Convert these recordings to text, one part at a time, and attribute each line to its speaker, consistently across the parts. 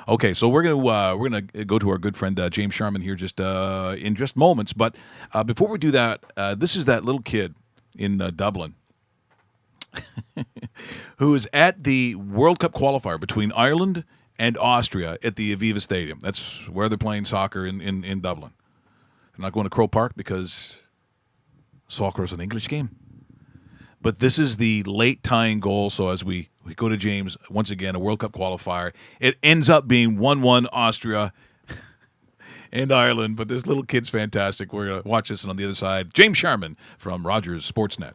Speaker 1: Okay, so we're gonna go to our good friend James Sharman here in just moments. But before we do that, this is that little kid in Dublin who is at the World Cup qualifier between Ireland and Austria at the Aviva Stadium. That's where they're playing soccer in Dublin. They're not going to Croke Park because soccer is an English game. But this is the late tying goal. So as we go to James, once again, a World Cup qualifier. It ends up being 1-1 Austria and Ireland. But this little kid's fantastic. We're going to watch this, and on the other side, James Sharman from Rogers Sportsnet.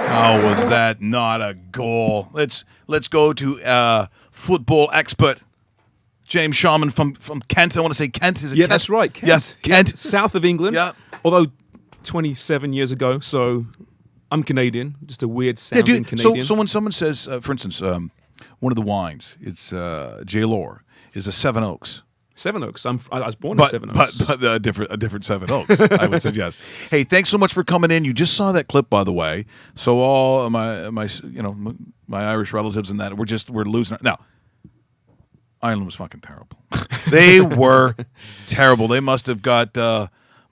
Speaker 1: How was that not a goal? Let's go to football expert James Sharman from Kent. I want to say Kent. Is it Kent?
Speaker 2: That's right. Kent.
Speaker 1: Yes, Kent.
Speaker 2: Yeah, south of England.
Speaker 1: Yeah.
Speaker 2: Although 27 years ago, so I'm Canadian. Just a weird sounding Canadian.
Speaker 1: So when someone says, for instance, one of the wines, it's J. Lore, is a Seven Oaks.
Speaker 2: Seven Oaks. I was born in Seven Oaks.
Speaker 1: But a different Seven Oaks, I would suggest. Hey, thanks so much for coming in. You just saw that clip, by the way. So all my Irish relatives and that we're losing. Now, Ireland was fucking terrible. They were terrible. They must have got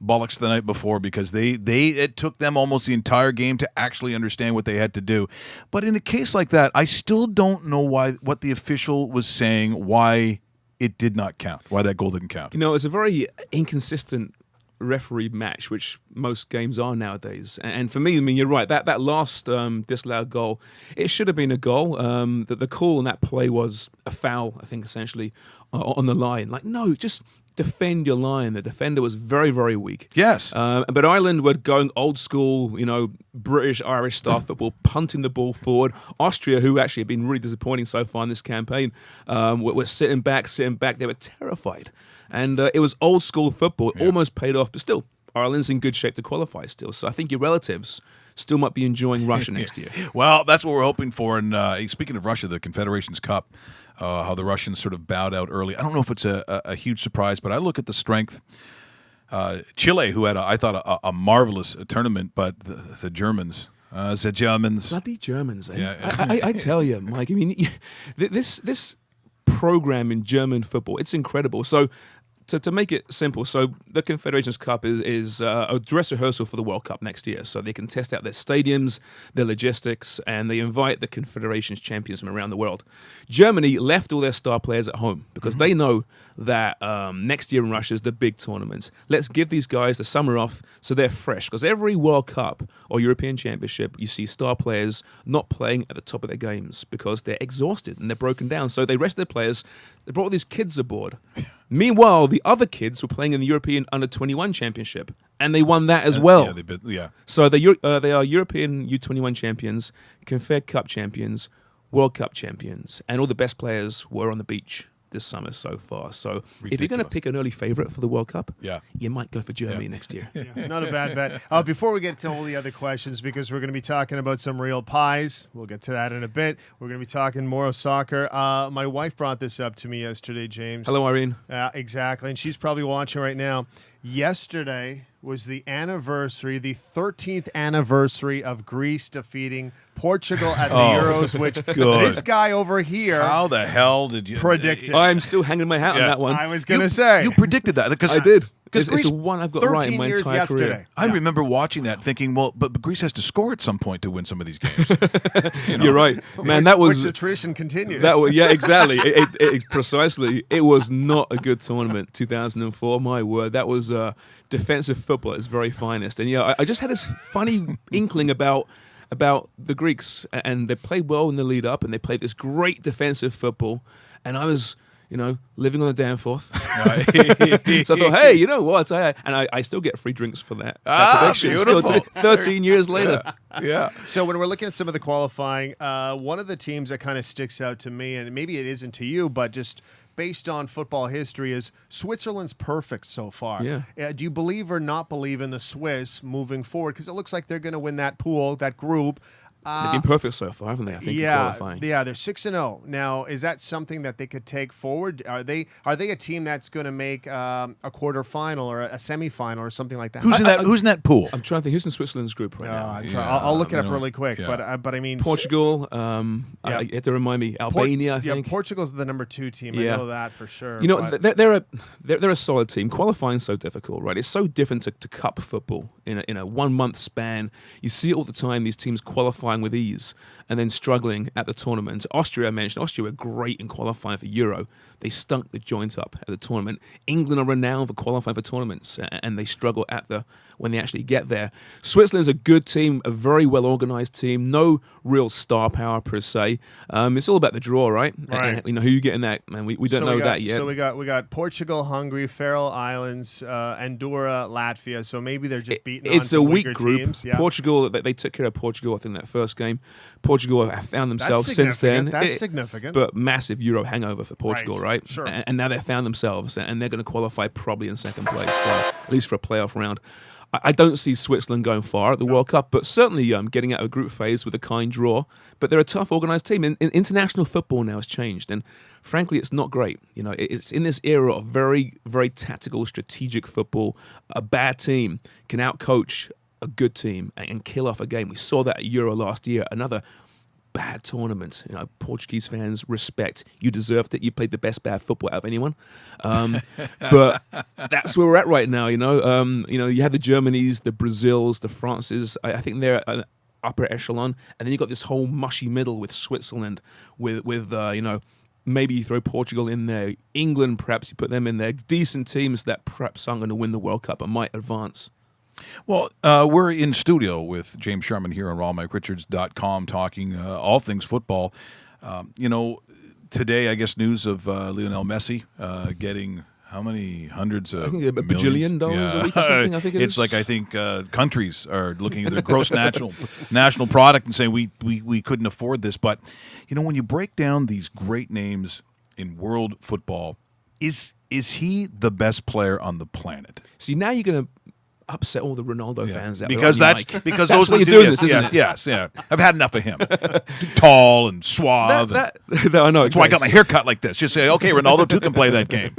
Speaker 1: bollocks the night before because it took them almost the entire game to actually understand what they had to do. But in a case like that, I still don't know what the official was saying, why it did not count, why that goal didn't count.
Speaker 2: You know, it's a very inconsistent referee match, which most games are nowadays. And for me, I mean, you're right. That last disallowed goal, it should have been a goal. The call on that play was a foul, I think, essentially, on the line. Like, no, just defend your line. The defender was very, very weak.
Speaker 1: Yes.
Speaker 2: But Ireland were going old school, British-Irish style football, punting the ball forward. Austria, who actually have been really disappointing so far in this campaign, were sitting back. They were terrified. And it was old school football. It almost paid off, but still, Ireland's in good shape to qualify still. So I think your relatives still might be enjoying Russia next year.
Speaker 1: Well, that's what we're hoping for. And speaking of Russia, the Confederations Cup, how the Russians sort of bowed out early. I don't know if it's a huge surprise, but I look at the strength. Chile, who had, I thought, a marvelous tournament, but the Germans. The Germans.
Speaker 2: Bloody Germans, eh?
Speaker 1: Yeah.
Speaker 2: I tell you, Mike, I mean, this program in German football, it's incredible. So to make it simple, so the Confederations Cup is a dress rehearsal for the World Cup next year. So they can test out their stadiums, their logistics, and they invite the Confederations champions from around the world. Germany left all their star players at home because they know that next year in Russia is the big tournament. Let's give these guys the summer off so they're fresh. Because every World Cup or European Championship, you see star players not playing at the top of their games because they're exhausted and they're broken down. So they rest their players. They brought all these kids aboard. Meanwhile, the other kids were playing in the European Under-21 Championship, and they won that as well.
Speaker 1: Yeah.
Speaker 2: So they are European U21 champions, Confed Cup champions, World Cup champions, and all the best players were on the beach this summer so far. So if you're going to pick an early favorite for the World Cup, you might go for Germany next year.
Speaker 3: Yeah, not a bad bet. Before we get to all the other questions, because we're going to be talking about some real pies, we'll get to that in a bit. We're going to be talking more of soccer. My wife brought this up to me yesterday, James.
Speaker 2: Hello, Irene.
Speaker 3: Exactly, and she's probably watching right now. Yesterday was the 13th anniversary of Greece defeating Portugal at the Euros, which this guy over here
Speaker 1: How the hell did you
Speaker 3: predicted.
Speaker 2: I'm still hanging my hat on that one.
Speaker 3: I was going to say.
Speaker 1: You predicted that because
Speaker 2: I did.
Speaker 1: Because
Speaker 2: It's the one I've got right in
Speaker 3: 13
Speaker 2: my
Speaker 3: years
Speaker 2: entire
Speaker 3: yesterday.
Speaker 2: career.
Speaker 1: I remember watching that, thinking, well, but Greece has to score at some point to win some of these games.
Speaker 2: You're right, man.
Speaker 3: Which the tradition continues.
Speaker 2: Yeah, exactly. It precisely. It was not a good tournament. 2004. My word, that was defensive football at its very finest. And yeah, I just had this funny inkling about the Greeks, and they played well in the lead up, and they played this great defensive football, and I was, living on the Danforth. So I thought, hey, you know what? I still get free drinks for that. Prediction.
Speaker 1: Beautiful.
Speaker 2: Still 13 years later.
Speaker 1: Yeah.
Speaker 3: So when we're looking at some of the qualifying, one of the teams that kind of sticks out to me, and maybe it isn't to you, but just based on football history, is Switzerland's perfect so far.
Speaker 2: Yeah.
Speaker 3: Do you believe or not believe in the Swiss moving forward? Because it looks like they're going to win that pool, that group.
Speaker 2: They've been perfect so far, haven't they? I think in qualifying.
Speaker 3: Yeah, they're 6-0 now. Is that something that they could take forward? Are they a team that's going to make a quarterfinal or a semifinal or something like that?
Speaker 1: Who's in that pool?
Speaker 2: I'm trying to think. Who's in Switzerland's group right now?
Speaker 3: I'll look it up really quick.
Speaker 1: Yeah.
Speaker 3: But I mean,
Speaker 2: Portugal. You have to remind me. Albania. I think.
Speaker 3: Yeah, Portugal's the number 2 team.
Speaker 2: Yeah.
Speaker 3: I know that for sure.
Speaker 2: They're a solid team. Qualifying's so difficult, right? It's so different to cup football in a 1 month span. You see it all the time. These teams qualifying with ease and then struggling at the tournament. Austria, I mentioned. Austria were great in qualifying for Euro. They stunk the joint up at the tournament. England are renowned for qualifying for tournaments, and they struggle when they actually get there. Switzerland's a good team, a very well-organized team. No real star power per se. It's all about the draw, right?
Speaker 3: Right.
Speaker 2: And, who you get in that, man. We don't know that yet.
Speaker 3: So we got Portugal, Hungary, Faroe Islands, Andorra, Latvia. So maybe they're just beating.
Speaker 2: It's
Speaker 3: on some
Speaker 2: a weak
Speaker 3: weaker
Speaker 2: group.
Speaker 3: Teams. Yeah.
Speaker 2: Portugal, they took care of Portugal, I think, that first game. Portugal have found themselves since then.
Speaker 3: That's significant.
Speaker 2: But massive Euro hangover for Portugal, right?
Speaker 3: Sure.
Speaker 2: And now they've found themselves, and they're going to qualify probably in second place, at least for a playoff round. I don't see Switzerland going far at the World Cup, but certainly getting out of a group phase with a kind draw. But they're a tough, organised team. International football now has changed, and frankly, it's not great. It's in this era of very, very tactical, strategic football. A bad team can outcoach a good team and kill off a game. We saw that at Euro last year. Another bad tournament. Portuguese fans, respect. You deserved it. You played the best bad football out of anyone. But that's where we're at right now. You have the Germanys, the Brazils, the Frances. I think they're an upper echelon, and then you got this whole mushy middle with Switzerland, with maybe you throw Portugal in there, England perhaps you put them in there. Decent teams that perhaps aren't going to win the World Cup and might advance.
Speaker 1: Well, we're in studio with James Sharman here on RaulMikeRichards.com talking all things football. Today, I guess, news of Lionel Messi getting how many hundreds of
Speaker 2: $1 bajillion a week or something, I think
Speaker 1: it's like, I think countries are looking at their gross national product and saying we couldn't afford this. But, when you break down these great names in world football, is he the best player on the planet?
Speaker 2: See, now you're going to upset all the Ronaldo fans out
Speaker 1: because
Speaker 2: there.
Speaker 1: Because
Speaker 2: that's
Speaker 1: those
Speaker 2: why
Speaker 1: are
Speaker 2: you're doing this, isn't it?
Speaker 1: Yes. I've had enough of him. Tall and suave.
Speaker 2: I know.
Speaker 1: That's why I got my hair cut like this. Just say, okay, Ronaldo too can play that game.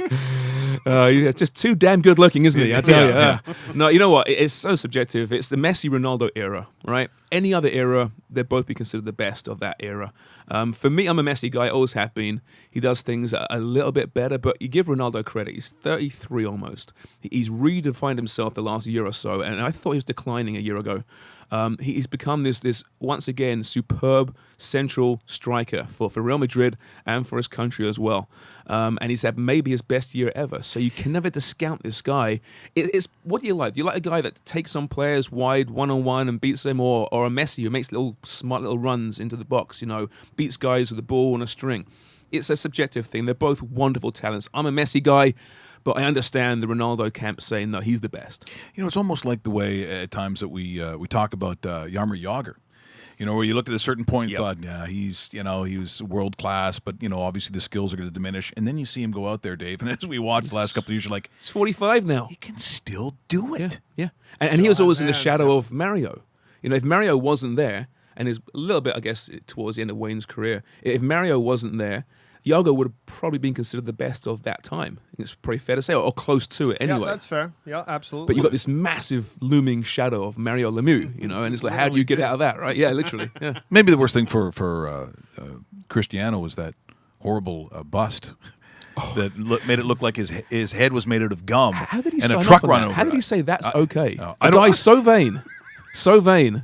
Speaker 2: It's just too damn good looking, isn't he? I tell you.
Speaker 1: Yeah.
Speaker 2: No, you know what? It's so subjective. It's the Messi Ronaldo era, right? Any other era, they'd both be considered the best of that era. For me, I'm a Messi guy. Always have been. He does things a little bit better, but you give Ronaldo credit. He's 33 almost. He's redefined himself the last year or so, and I thought he was declining a year ago. He's become this once again superb central striker for Real Madrid and for his country as well. And he's had maybe his best year ever. So you can never discount this guy. It's what do you like? Do you like a guy that takes on players wide one-on-one and beats them, or a Messi who makes smart little runs into the box, beats guys with the ball on a string? It's a subjective thing. They're both wonderful talents. I'm a Messi guy, but I understand the Ronaldo camp saying, no, he's the best.
Speaker 1: It's almost like the way at times that we talk about Jaromir Jagr. Where you looked at a certain point and thought, yeah, he was world class, but obviously the skills are going to diminish. And then you see him go out there, Dave, and as we watched the last couple of years, you're like,
Speaker 2: he's 45 now.
Speaker 1: He can still do it.
Speaker 2: Yeah. And he was always in the shadow of Mario. If Mario wasn't there, and is a little bit, I guess, towards the end of Wayne's career, if Mario wasn't there, Yago would have probably been considered the best of that time. It's pretty fair to say, or close to it anyway.
Speaker 3: Yeah, that's fair. Yeah, absolutely.
Speaker 2: But you've got this massive looming shadow of Mario Lemieux, and it's like, how do you get out of that, right? Yeah, literally. Yeah.
Speaker 1: Maybe the worst thing for Cristiano was that horrible bust. made it look like his head was made out of gum.
Speaker 2: How did he
Speaker 1: and
Speaker 2: sign
Speaker 1: a truck
Speaker 2: off on
Speaker 1: run
Speaker 2: that?
Speaker 1: over
Speaker 2: How did
Speaker 1: it.
Speaker 2: he say that's okay?
Speaker 1: I
Speaker 2: A
Speaker 1: don't-
Speaker 2: guy's so vain,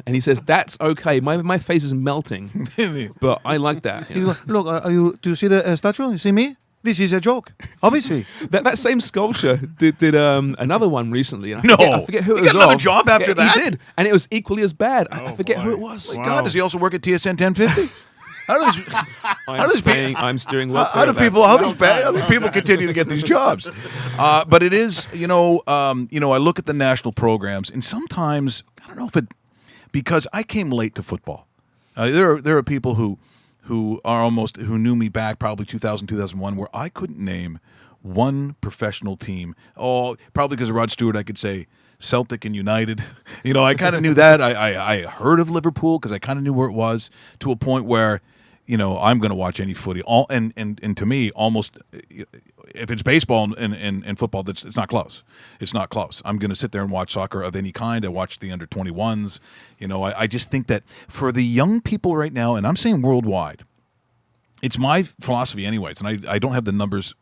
Speaker 2: and he says that's okay. My face is melting, but I like that. You know?
Speaker 4: Look, do you see the statue? You see me? This is a joke, obviously.
Speaker 2: That same sculpture did another one recently. And
Speaker 1: No.
Speaker 2: I forget who it
Speaker 1: He
Speaker 2: was.
Speaker 1: got another
Speaker 2: of.
Speaker 1: job after that?
Speaker 2: He did, and it was equally as bad. I forget
Speaker 3: boy.
Speaker 2: who it was.
Speaker 3: Wow.
Speaker 1: God, does he also work at TSN 1050?
Speaker 2: I'm steering well.
Speaker 1: How do people continue to get these jobs? But it is, I look at the national programs, and sometimes I don't know if because I came late to football. There are people who knew me back probably 2000, 2001, where I couldn't name one professional team. Oh, probably because of Rod Stewart, I could say Celtic and United. I kind of knew that. I heard of Liverpool because I kind of knew where it was, to a point where, I'm going to watch any footy. And to me, almost, if it's baseball and football, it's not close. It's not close. I'm going to sit there and watch soccer of any kind. I watch the under-21s. I just think that for the young people right now, and I'm saying worldwide, it's my philosophy anyways, and I don't have the numbers,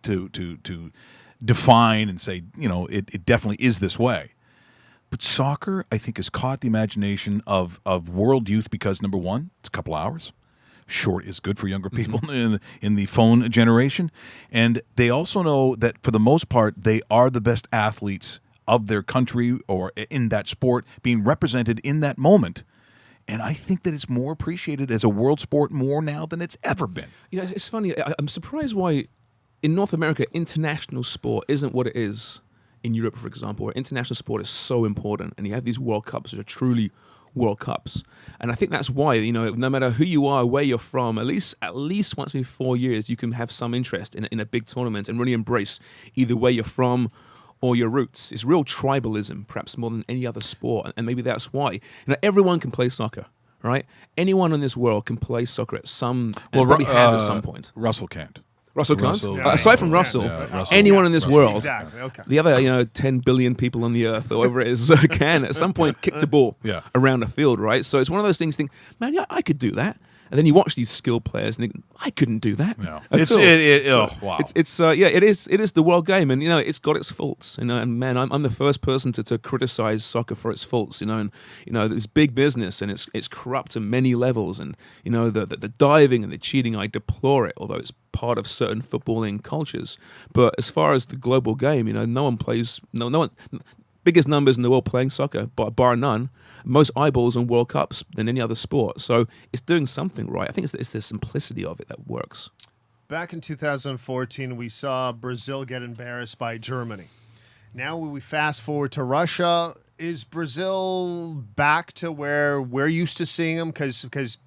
Speaker 1: to define and say, it definitely is this way. But soccer, I think, has caught the imagination of world youth because, number one, it's a couple hours. Short is good for younger people in the phone generation. And they also know that, for the most part, they are the best athletes of their country or in that sport, being represented in that moment. And I think that it's more appreciated as a world sport more now than it's ever been.
Speaker 2: It's funny. I'm surprised why in North America, international sport isn't what it is in Europe, for example, where international sport is so important. And you have these World Cups that are truly World Cups. And I think that's why, no matter who you are, where you're from, at least once every 4 years, you can have some interest in a big tournament and really embrace either where you're from or your roots. It's real tribalism, perhaps more than any other sport. And maybe that's why. Everyone can play soccer, right? Anyone in this world can play soccer at some, probably has at some point.
Speaker 1: Russell can't.
Speaker 2: Russell can't?
Speaker 1: Russell-
Speaker 2: Aside from Russell,
Speaker 1: Russell.
Speaker 2: anyone in this world,
Speaker 3: Exactly. Okay.
Speaker 2: the other 10 billion people on the earth, or whatever it is, can at some point kick the ball around a field, right? So it's one of those things. You think, man, yeah, I could do that. And then you watch these skilled players and think, I couldn't do that.
Speaker 1: No.
Speaker 2: at all.
Speaker 1: Wow.
Speaker 2: It is the world game, and it's got its faults. And man, I'm the first person to criticize soccer for its faults. And it's big business, and it's corrupt on many levels. And the diving and the cheating, I deplore it. Although it's part of certain footballing cultures. But as far as the global game, no one plays. No one. Biggest numbers in the world playing soccer, bar none. Most eyeballs on World Cups than any other sport. So it's doing something right. I think it's the simplicity of it that works.
Speaker 3: Back in 2014, we saw Brazil get embarrassed by Germany. Now we fast forward to Russia. Is Brazil back to where we're used to seeing them? Because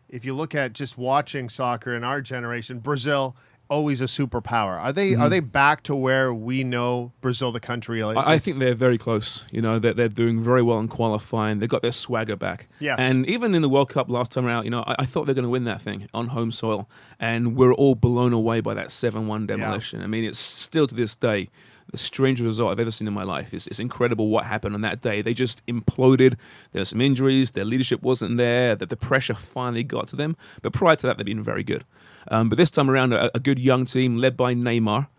Speaker 3: if you look at just watching soccer in our generation, Brazil always a superpower. Are they back to where we know Brazil, the country?
Speaker 2: I think they're very close. They're doing very well in qualifying. They've got their swagger back.
Speaker 3: Yes.
Speaker 2: And even in the World Cup last time around, I thought they're going to win that thing on home soil. And we're all blown away by that 7-1 demolition. I mean, it's still to this day the strangest result I've ever seen in my life. It's incredible what happened on that day. They just imploded. There's some injuries. Their leadership wasn't there. That the pressure finally got to them. But prior to that, they've been very good. But this time around, a good young team led by Neymar,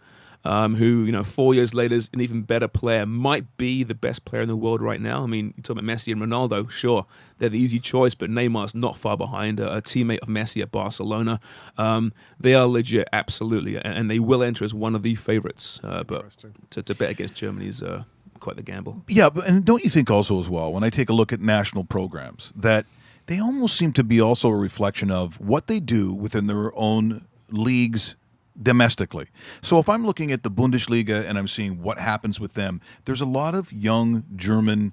Speaker 2: who 4 years later is an even better player, might be the best player in the world right now. I mean, you talk about Messi and Ronaldo, sure, they're the easy choice, but Neymar's not far behind, a teammate of Messi at Barcelona. They are legit, absolutely, and they will enter as one of the favorites. But to bet against Germany is quite the gamble.
Speaker 1: Yeah, and don't you think also as well, when I take a look at national programs, that they almost seem to be also a reflection of what they do within their own leagues domestically. So if I'm looking at the Bundesliga and I'm seeing what happens with them, there's a lot of young German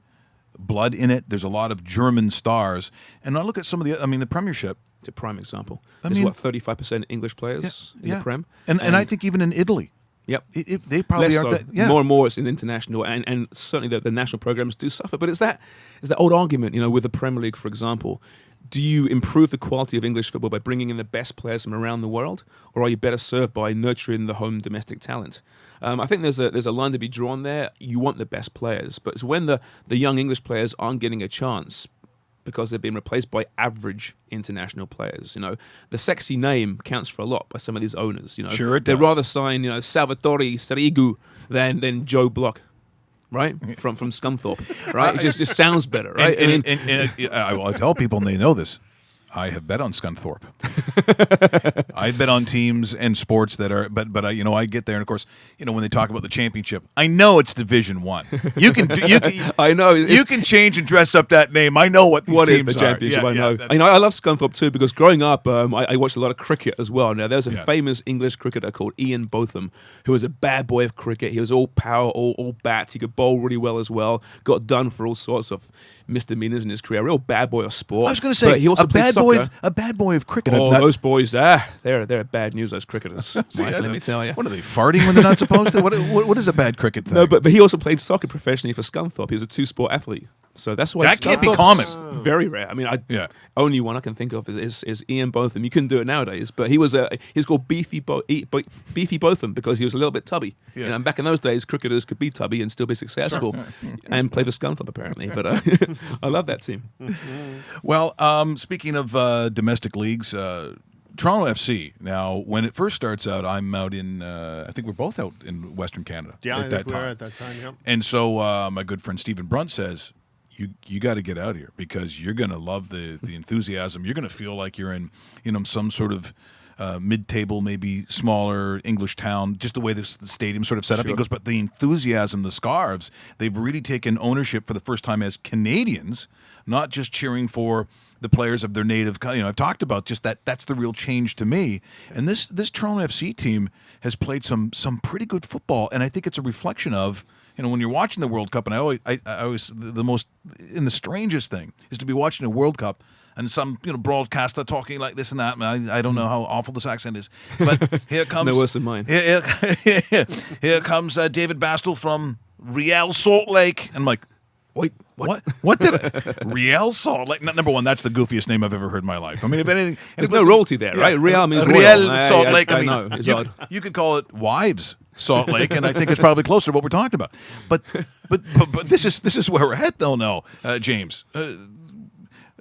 Speaker 1: blood in it. There's a lot of German stars. And I look at some of the Premiership.
Speaker 2: It's a prime example. There's 35% English players in the Prem.
Speaker 1: And I think even in Italy.
Speaker 2: Yep.
Speaker 1: They probably
Speaker 2: Less
Speaker 1: aren't
Speaker 2: so.
Speaker 1: that. Yeah.
Speaker 2: More and more it's in international, and certainly the national programs do suffer. But it's that old argument, with the Premier League, for example. Do you improve the quality of English football by bringing in the best players from around the world, or are you better served by nurturing the home domestic talent? I think there's a line to be drawn there. You want the best players, but it's when the young English players aren't getting a chance. because they're being replaced by average international players. The sexy name counts for a lot by some of these owners.
Speaker 1: Sure it
Speaker 2: they'd
Speaker 1: does.
Speaker 2: rather sign Salvatore Sirigu than Joe Block, right? From Scunthorpe, right? It just sounds better, right?
Speaker 1: And I tell people, and they know this, I have bet on Scunthorpe. I bet on teams and sports that are, but I get there, and of course, when they talk about the championship, I know it's Division 1. You can
Speaker 2: I know
Speaker 1: you can change and dress up that name. I know what these
Speaker 2: What is
Speaker 1: teams
Speaker 2: the championship?
Speaker 1: are.
Speaker 2: I know. I love Scunthorpe too because growing up, I watched a lot of cricket as well. Now, there's a famous English cricketer called Ian Botham who was a bad boy of cricket. He was all power, all bats. He could bowl really well as well. Got done for all sorts of misdemeanors in his career. Real bad boy of sport.
Speaker 1: I was going to say,
Speaker 2: but he also played soccer.
Speaker 1: a bad boy of cricket.
Speaker 2: Oh, those boys, they're bad news, those cricketers. Mike, let me tell you.
Speaker 1: What are they, farting when they're not supposed to? What is a bad cricket thing?
Speaker 2: No, but he also played soccer professionally for Scunthorpe. He was a two-sport athlete. So that's why
Speaker 1: That can't be
Speaker 2: Scunthorpe's
Speaker 1: common.
Speaker 2: Very rare. I mean, only one I can think of is Ian Botham. You couldn't do it nowadays, but he's called Beefy Botham because he was a little bit tubby.
Speaker 1: Yeah.
Speaker 2: And back in those days, cricketers could be tubby and still be successful, and play for Scunthorpe apparently. But I love that team.
Speaker 1: Well, speaking of domestic leagues, Toronto FC. Now, when it first starts out, I'm out in. I think we're both out in Western Canada.
Speaker 3: Yeah,
Speaker 1: at
Speaker 3: I
Speaker 1: that
Speaker 3: think we
Speaker 1: time.
Speaker 3: were at that time. Yep.
Speaker 1: And so my good friend Stephen Brunt says, you got to get out here because you're going to love the enthusiasm. You're going to feel like you're in some sort of mid-table, maybe smaller English town, just the way the stadium sort of set up. He goes, but the enthusiasm, the Scarves, they've really taken ownership for the first time as Canadians, not just cheering for the players of their native. I've talked about just that's the real change to me. And this Toronto FC team has played some pretty good football, and I think it's a reflection of. When you're watching the World Cup, and I always the most the strangest thing is to be watching a World Cup and some broadcaster talking like this and that. I don't know how awful this accent is, but here comes
Speaker 2: No worse than mine.
Speaker 1: Here comes David Bastel from Real Salt Lake, and I'm like,
Speaker 2: Wait, what?
Speaker 1: What did Real Salt Lake? Number one, that's the goofiest name I've ever heard in my life. I mean, if anything,
Speaker 2: There's no royalty there, right? Real means
Speaker 1: Real
Speaker 2: royal.
Speaker 1: Salt Lake.
Speaker 2: I know. It's odd.
Speaker 1: You could call it Wives Salt Lake, and I think it's probably closer to what we're talking about. But this is where we're at, though. Now, James.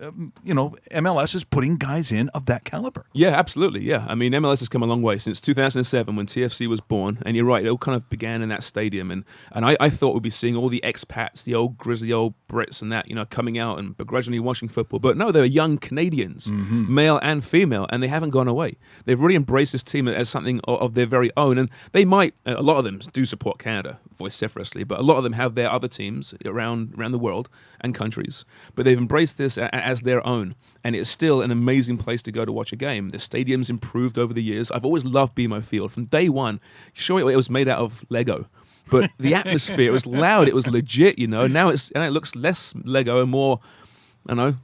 Speaker 1: MLS is putting guys in of that caliber.
Speaker 2: Yeah, absolutely. Yeah, I mean, MLS has come a long way since 2007 when TFC was born, and you're right, it all kind of began in that stadium, and I thought we'd be seeing all the expats, the old grizzly old Brits, and that coming out and begrudgingly watching football. But no, they're young Canadians, male and female, and they haven't gone away. They've really embraced this team as something of their very own, and they might. A lot of them do support Canada vociferously, but a lot of them have their other teams around the world and countries. But they've embraced this as their own, and it's still an amazing place to go to watch a game. The stadium's improved over the years. I've always loved BMO Field from day one. Sure, it was made out of Lego, but the atmosphere, it was loud, it was legit. Now it looks less Lego and more, I don't know,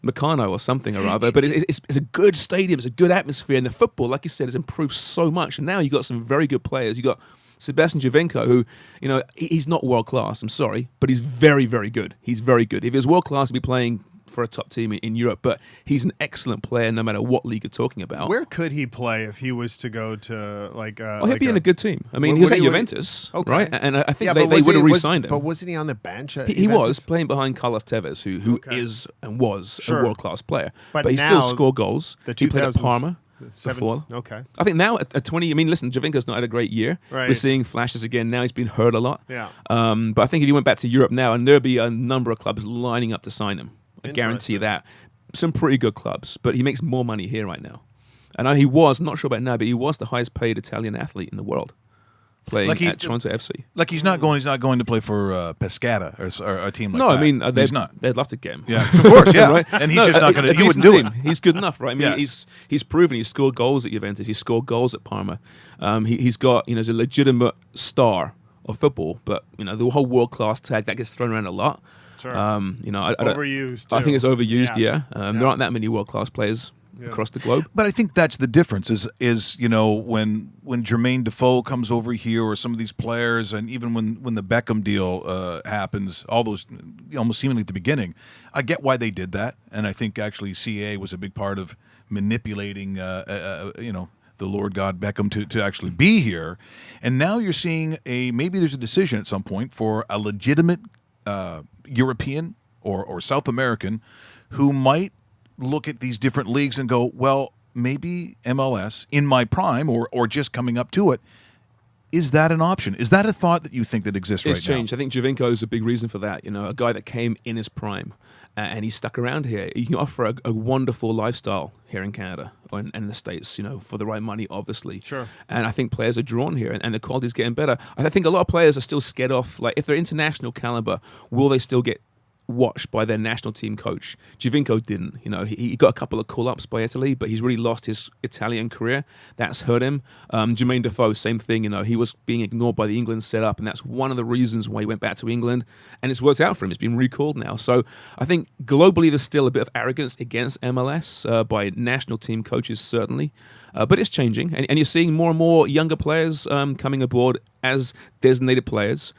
Speaker 2: Meccano or something or other. But it's a good stadium, it's a good atmosphere, and the football, like you said, has improved so much. And now you've got some very good players. You got Sebastian Giovinco, who, he's not world class. I'm sorry, but he's very, very good. He's very good. If he was world class, he'd be playing for a top team in Europe, but he's an excellent player no matter what league you're talking about.
Speaker 3: Where could he play if he was to go to
Speaker 2: he'd be in a good team. I mean, he was at Juventus, right? And I think they would have re-signed him.
Speaker 3: But wasn't he on the bench at
Speaker 2: He was playing behind Carlos Tevez, who is and was a world-class player. But he
Speaker 3: now,
Speaker 2: still scored goals. He played at Parma before.
Speaker 3: Okay.
Speaker 2: I think now at 20, I mean, listen, Javinko's not had a great year.
Speaker 3: Right.
Speaker 2: We're seeing flashes again now. He's been hurt a lot.
Speaker 3: Yeah.
Speaker 2: But I think if he went back to Europe now, and there'd be a number of clubs lining up to sign him. I guarantee that. Some pretty good clubs, but he makes more money here right now. And he was, not sure about now, but he was the highest paid Italian athlete in the world, playing at Toronto FC.
Speaker 1: Like he's not going to play for Pescara or a team like that.
Speaker 2: No, I mean
Speaker 1: he's not.
Speaker 2: They'd love to get him.
Speaker 1: Yeah, of course, yeah.
Speaker 2: Right?
Speaker 1: And he's just not going to. He wouldn't do it.
Speaker 2: He's good enough, right? I mean,
Speaker 1: Yes.
Speaker 2: he's proven he's scored goals at Juventus. He's scored goals at Parma. He's got he's a legitimate star of football, but the whole world class tag that gets thrown around a lot.
Speaker 3: Sure.
Speaker 2: Overused. I think it's overused.
Speaker 3: Yes.
Speaker 2: Yeah. There aren't that many world class players across the globe.
Speaker 1: But I think that's the difference. Is when Jermaine Defoe comes over here, or some of these players, and even when the Beckham deal happens, all those almost seemingly at the beginning, I get why they did that, and I think actually CA was a big part of manipulating. The Lord God Beckham to actually be here, and now you're seeing maybe there's a decision at some point for a legitimate European or South American who might look at these different leagues and go, well, maybe MLS in my prime or just coming up to it. Is that an option? Is that a thought that you think that exists right now?
Speaker 2: It's changed. I think Giovinco is a big reason for that. A guy that came in his prime and he stuck around here. You can offer a wonderful lifestyle here in Canada and in the States, for the right money, obviously.
Speaker 3: Sure.
Speaker 2: And I think players are drawn here and the quality's getting better. I think a lot of players are still scared off. Like, if they're international caliber, will they still get watched by their national team coach? Giovinco didn't. He got a couple of call-ups by Italy, but he's really lost his Italian career. That's hurt him. Jermaine Defoe, same thing. He was being ignored by the England setup, and that's one of the reasons why he went back to England, and it's worked out for him. He's been recalled now. So I think globally there's still a bit of arrogance against MLS by national team coaches, certainly. But it's changing, and you're seeing more and more younger players coming aboard as designated players.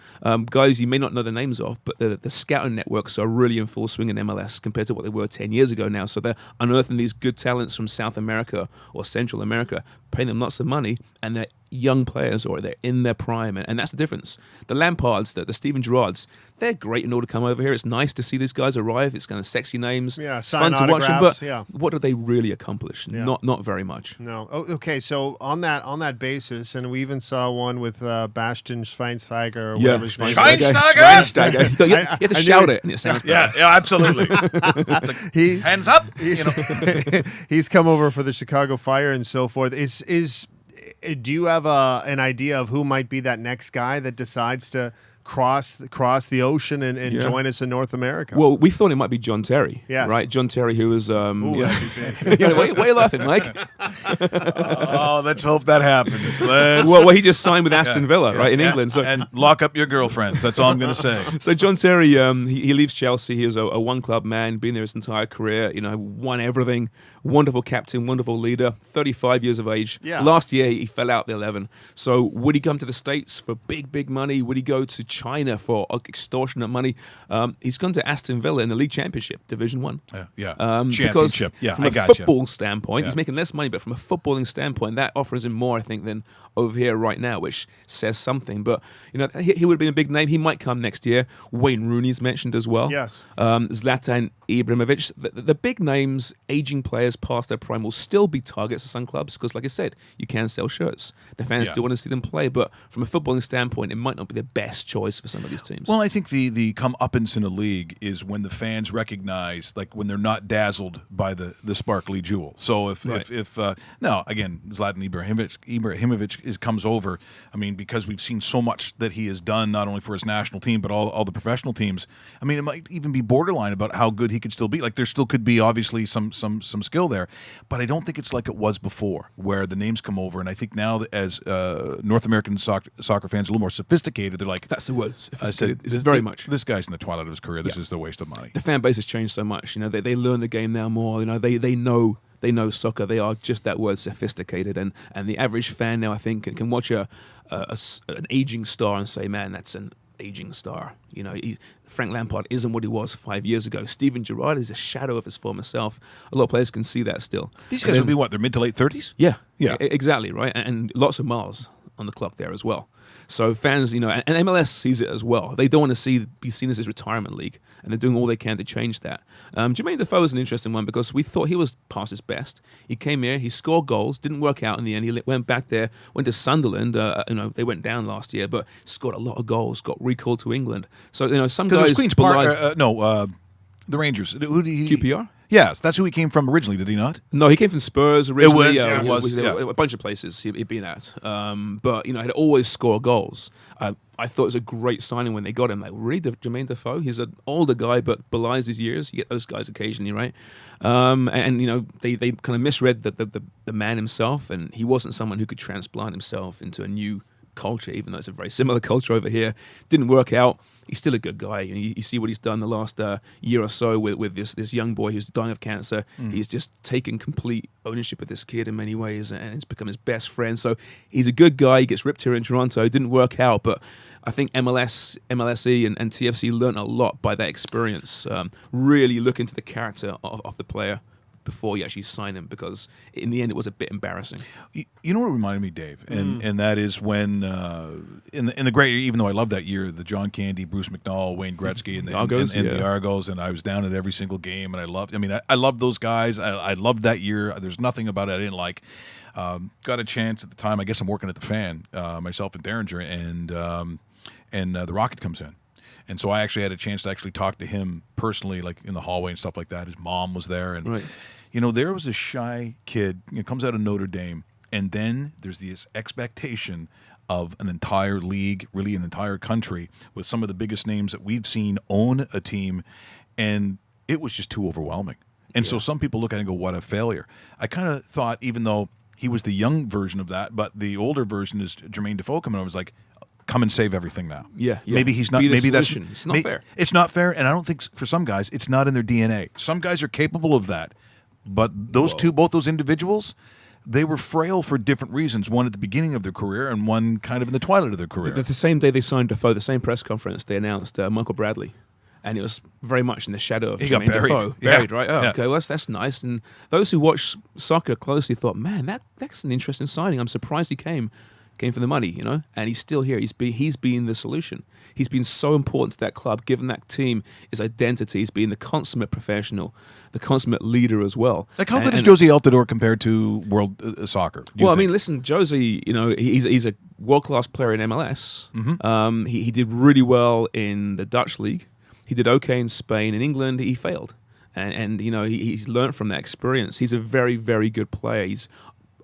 Speaker 2: Guys you may not know the names of, but the scouting networks are really in full swing in MLS compared to what they were 10 years ago now. So they're unearthing these good talents from South America or Central America, paying them lots of money, and they're young players or they're in their prime, and that's the difference. The Lampards, the Steven Gerrards, they're great in order to come over here. It's nice to see these guys arrive. It's kind of sexy names.
Speaker 3: Yeah,
Speaker 2: it's
Speaker 3: sign
Speaker 2: fun to watch them, but
Speaker 3: yeah.
Speaker 2: what do they really accomplish?
Speaker 3: Yeah.
Speaker 2: Not very much.
Speaker 3: No. Oh, okay, so on that basis, and we even saw one with Bastian Schweinsteiger or whatever his name is.
Speaker 2: Schweinsteiger! You have to shout it. And it sounds
Speaker 1: yeah, absolutely. It's like, hands up.
Speaker 3: He's come over for the Chicago Fire and so forth. Do you have an idea of who might be that next guy that decides to cross the ocean and join us in North America?
Speaker 2: Well, we thought it might be John Terry.
Speaker 3: Yes.
Speaker 2: Right? John Terry, who was...
Speaker 3: Ooh,
Speaker 2: why are you laughing, Mike?
Speaker 1: Oh, let's hope that happens.
Speaker 2: Well, he just signed with Aston Villa, right, in England. So,
Speaker 1: and lock up your girlfriends. That's all I'm going to say.
Speaker 2: So John Terry, he leaves Chelsea. He was a one-club man, been there his entire career, won everything. Wonderful captain, wonderful leader, 35 years of age.
Speaker 3: Yeah.
Speaker 2: Last year, he fell out the 11. So would he come to the States for big money? Would he go to China for extortionate money? He's gone to Aston Villa in the League Championship, Division 1.
Speaker 1: Championship.
Speaker 2: Because from
Speaker 1: I
Speaker 2: a
Speaker 1: got
Speaker 2: football standpoint, he's making less money, but from a footballing standpoint, that offers him more, I think, than over here right now, which says something. But, he would have been a big name. He might come next year. Wayne Rooney's mentioned as well.
Speaker 3: Yes.
Speaker 2: Zlatan Ibrahimovic. The big names, aging players past their prime will still be targets of some clubs because, like I said, you can sell shirts. The fans do want to see them play, but from a footballing standpoint, it might not be the best choice for some of these teams.
Speaker 1: Well, I think the comeuppance in a league is when the fans recognize, like when they're not dazzled by the sparkly jewel. So if now again, Zlatan Ibrahimovic comes over. I mean, because we've seen so much that he has done, not only for his national team but all the professional teams. I mean, it might even be borderline about how good he could still be. Like there still could be obviously some skill there, but I don't think it's like it was before, where the names come over. And I think now that as North American soccer fans are a little more sophisticated, they're like,
Speaker 2: that's the word. Sophisticated.
Speaker 1: This,
Speaker 2: very much.
Speaker 1: This guy's in the twilight of his career. This is a waste of money.
Speaker 2: The fan base has changed so much. They learn the game now more. They know soccer. They are just that word, sophisticated. And the average fan now, I think, can watch an aging star and say, man, that's an aging star. Frank Lampard isn't what he was 5 years ago. Steven Gerrard is a shadow of his former self. A lot of players can see that still.
Speaker 1: These guys would be what, their mid to late 30s?
Speaker 2: Yeah. Exactly, right? And lots of miles on the clock there as well. So fans, and MLS sees it as well. They don't want to be seen as his retirement league, and they're doing all they can to change that. Jermaine Defoe is an interesting one because we thought he was past his best. He came here, he scored goals, didn't work out in the end. He went back there, went to Sunderland. They went down last year, but scored a lot of goals, got recalled to England. So some guys.
Speaker 1: Queen's Park, the Rangers. Who did he?
Speaker 2: QPR.
Speaker 1: Yes, that's who he came from originally, did he not?
Speaker 2: No, he came from Spurs originally.
Speaker 1: It was
Speaker 2: a bunch of places he'd been at. But, he'd always score goals. I thought it was a great signing when they got him. Like, really, Jermaine Defoe? He's an older guy, but belies his years. You get those guys occasionally, right? They kind of misread the man himself, and he wasn't someone who could transplant himself into a new culture, even though it's a very similar culture over here. Didn't work out. He's still a good guy. You see what he's done the last year or so with this young boy who's dying of cancer. He's just taken complete ownership of this kid in many ways, and it's become his best friend. So he's a good guy. He gets ripped here in Toronto. Didn't work out, but I think MLSE and TFC learned a lot by that experience. Really look into the character of the player before you actually sign him, because in the end it was a bit embarrassing.
Speaker 1: You know what reminded me, Dave, and that is when in the great, even though I love that year, the John Candy, Bruce McNall, Wayne Gretzky, and the
Speaker 2: Argos,
Speaker 1: the Argos, and I was down at every single game, and I loved. I mean, I loved those guys. I loved that year. There's nothing about it I didn't like. Got a chance at the time. I guess I'm working at the Fan, myself and Derringer, and the Rocket comes in. And so I actually had a chance to actually talk to him personally, like in the hallway and stuff like that. His mom was there. And,
Speaker 2: Right.
Speaker 1: There was a shy kid, comes out of Notre Dame. And then there's this expectation of an entire league, really an entire country, with some of the biggest names that we've seen own a team. And it was just too overwhelming. And so some people look at it and go, what a failure. I kind of thought, even though he was the young version of that, but the older version is Jermaine Defoe coming, I was like, come and save everything now.
Speaker 2: Yeah.
Speaker 1: Maybe he's not.
Speaker 2: Be the
Speaker 1: Maybe
Speaker 2: solution.
Speaker 1: that's
Speaker 2: It's not fair.
Speaker 1: It's not fair, and I don't think for some guys it's not in their DNA. Some guys are capable of that, but both those individuals, they were frail for different reasons. One at the beginning of their career, and one kind of in the twilight of their career.
Speaker 2: The same day they signed Defoe, the same press conference, they announced Michael Bradley. And it was very much in the shadow of
Speaker 1: He got
Speaker 2: Jermaine
Speaker 1: buried.
Speaker 2: Defoe.
Speaker 1: Yeah.
Speaker 2: Buried, right? Oh,
Speaker 1: Yeah.
Speaker 2: okay, well, that's nice. And those who watch soccer closely thought, man, that's an interesting signing. I'm surprised he came for the money, and he's still here. He's been the solution. He's been so important to that club, given that team his identity. He's been the consummate professional, the consummate leader as well.
Speaker 1: Like, how good is Josie Altidore compared to world soccer?
Speaker 2: Well, I mean, listen, Josie, he's a world-class player in MLS.
Speaker 1: Mm-hmm.
Speaker 2: He did really well in the Dutch league. He did okay in Spain. In England, he failed. And he's learned from that experience. He's a very, very good player. He's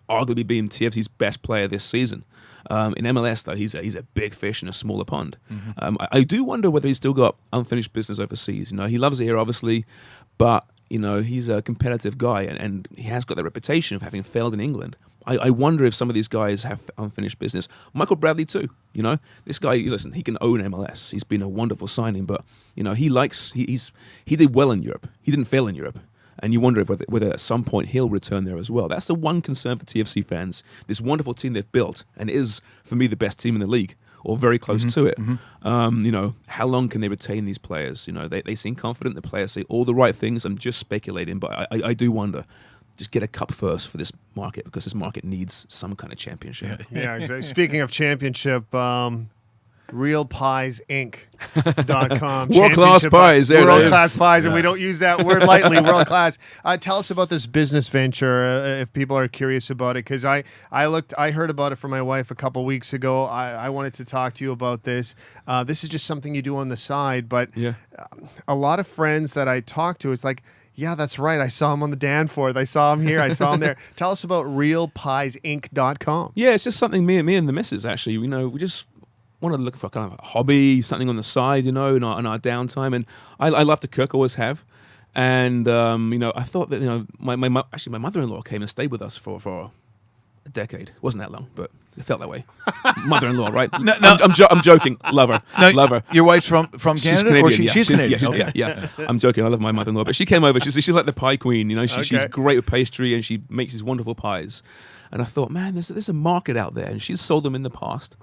Speaker 2: arguably been TFC's best player this season. In MLS, though, he's a big fish in a smaller pond. Mm-hmm. I do wonder whether he's still got unfinished business overseas. He loves it here, obviously, but he's a competitive guy, and he has got the reputation of having failed in England. I wonder if some of these guys have unfinished business. Michael Bradley too. This guy. Listen, he can own MLS. He's been a wonderful signing, but he did well in Europe. He didn't fail in Europe. And you wonder whether at some point he'll return there as well. That's the one concern for TFC fans. This wonderful team they've built, and it is, for me, the best team in the league, or very close to it. Mm-hmm. How long can they retain these players? They seem confident. The players say all the right things. I'm just speculating, but I do wonder. Just get a cup first for this market, because this market needs some kind of championship.
Speaker 3: Yeah, exactly. Speaking of championship, realpiesinc.com.
Speaker 2: World-class pies.
Speaker 3: World-class pies, and we don't use that word lightly, world-class. Tell us about this business venture, if people are curious about it, because I heard about it from my wife a couple weeks ago. I wanted to talk to you about this. This is just something you do on the side, but a lot of friends that I talk to, it's like, yeah, that's right. I saw him on the Danforth. I saw him here. I saw him there. Tell us about realpiesinc.com.
Speaker 2: Yeah, it's just something me and the missus, actually, we just wanted to look for kind of a hobby, something on the side, in our downtime. And I love to cook, always have. And, I thought that, my mother-in-law came and stayed with us for a decade. It wasn't that long, but it felt that way. Mother-in-law, right? No. I'm joking. Love her. Love her.
Speaker 1: Your wife's from Canada?
Speaker 2: She's Canadian.
Speaker 1: Or she's Canadian.
Speaker 2: Yeah. I'm joking. I love my mother-in-law. But she came over. She's like the pie queen. She's great with pastry, and she makes these wonderful pies. And I thought, man, there's a market out there. And she's sold them in the past.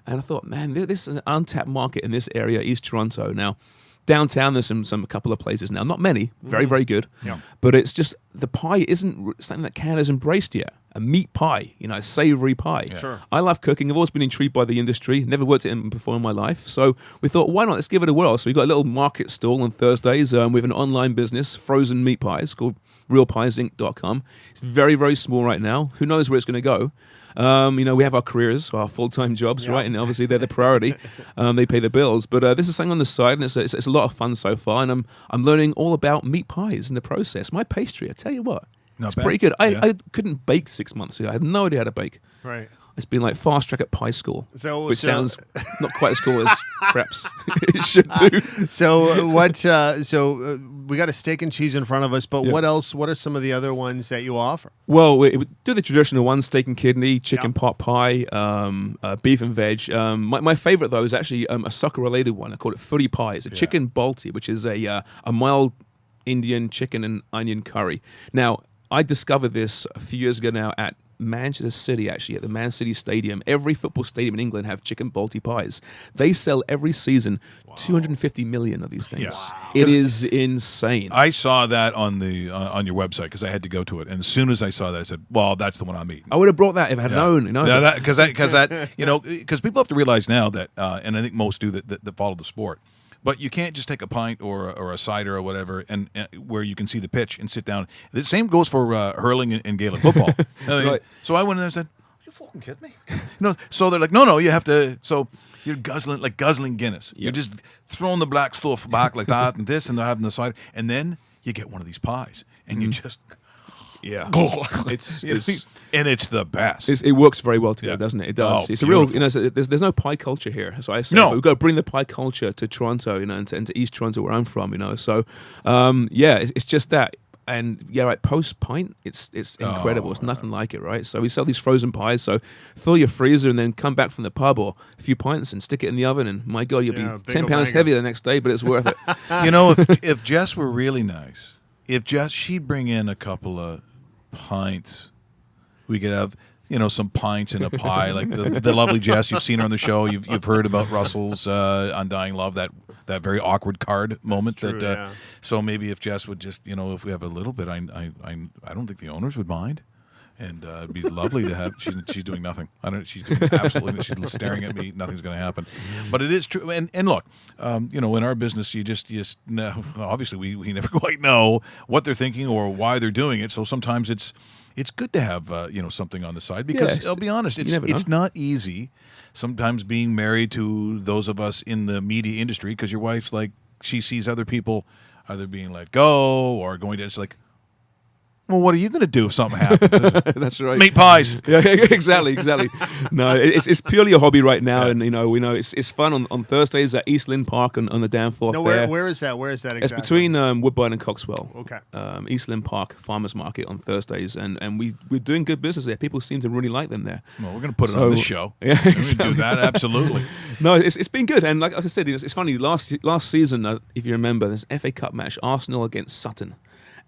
Speaker 2: And I thought, man, there's an untapped market in this area, East Toronto. Now, downtown, there's a couple of places now. Not many. Very, very good. Yeah. But it's just, the pie isn't something that Canada's embraced yet. A meat pie, a savory pie. Yeah.
Speaker 3: Sure.
Speaker 2: I love cooking. I've always been intrigued by the industry. Never worked it in before in my life. So we thought, why not? Let's give it a whirl. So we got a little market stall on Thursdays with an online business, frozen meat pies, called realpiesinc.com. It's very, very small right now. Who knows where it's going to go? We have our careers, our full-time jobs, right? And obviously they're the priority. They pay the bills. But this is something on the side, and it's a lot of fun so far. And I'm learning all about meat pies in the process. My pastry, I tell you what, it's pretty good. I couldn't bake 6 months ago. I had no idea how to bake.
Speaker 3: Right.
Speaker 2: It's been like fast track at pie school, which
Speaker 3: sounds
Speaker 2: not quite as cool as perhaps it should do.
Speaker 3: So what? So we got a steak and cheese in front of us, but what else? What are some of the other ones that you offer?
Speaker 2: Well, we do the traditional ones: steak and kidney, chicken pot pie, beef and veg. My favorite though is actually a soccer-related one. I call it footy pie. It's a chicken balti, which is a mild Indian chicken and onion curry. Now, I discovered this a few years ago now at Manchester City, actually, at the Man City Stadium, every football stadium in England have chicken balti pies. They sell every season 250 million of these things.
Speaker 1: Yes.
Speaker 2: It is insane.
Speaker 1: I saw that on the on your website because I had to go to it, and as soon as I saw that, I said, "Well, that's the one I'm eating."
Speaker 2: I would have brought that if I had known. You know,
Speaker 1: because because people have to realize now that, and I think most do that follow the sport. But you can't just take a pint or a cider or whatever, and where you can see the pitch and sit down. The same goes for hurling and Gaelic football.
Speaker 2: Right.
Speaker 1: So I went in there and said, "You fucking kidding me?" So they're like, "No, you have to." So you're guzzling Guinness. You're just throwing the black stuff back like that and this, and they're having the cider, and then you get one of these pies, and you just.
Speaker 2: Yeah, it's
Speaker 1: and it's the best.
Speaker 2: It works very well together, doesn't it? It does.
Speaker 1: Oh,
Speaker 2: it's a real, there's no pie culture here. That's what I say.
Speaker 1: No.
Speaker 2: But we've got to bring the pie culture to Toronto, and to East Toronto, where I'm from. So, it's just that. And post pint, it's incredible. It's nothing like it, right? So we sell these frozen pies. So fill your freezer and then come back from the pub or a few pints and stick it in the oven. And my God, you'll be 10 pounds heavier the next day, but it's worth it.
Speaker 1: If Jess were really nice, she'd bring in a couple of pints. We could have, some pints in a pie, like the lovely Jess. You've seen her on the show. You've heard about Russell's Undying Love, that very awkward card moment.
Speaker 3: That's true, yeah.
Speaker 1: So maybe if Jess would just, if we have a little bit, I don't think the owners would mind. And it'd be lovely to have. She's doing nothing. She's doing absolutely. She's staring at me. Nothing's going to happen. But it is true. And look, in our business, you just know. Obviously, we never quite know what they're thinking or why they're doing it. So sometimes it's good to have something on the side because I'll be honest, it's not easy. Sometimes being married to those of us in the media industry, because your wife's like, she sees other people either being let go or going to. It's like, well, what are you going to do if something happens?
Speaker 2: That's right.
Speaker 1: Make pies.
Speaker 2: Yeah, exactly. No, it's purely a hobby right now, and we know it's fun on Thursdays at East Lynn Park on the Danforth.
Speaker 3: No, where is that? Where is that exactly?
Speaker 2: It's between Woodbine and Coxwell.
Speaker 3: Okay.
Speaker 2: East Lynn Park Farmers Market on Thursdays, and we're doing good business there. People seem to really like them there.
Speaker 1: Well, we're going to put it on this show.
Speaker 2: Yeah,
Speaker 1: exactly. We're going to do that absolutely.
Speaker 2: No, it's been good, and like I said, it's funny. Last season, if you remember, there's an FA Cup match, Arsenal against Sutton.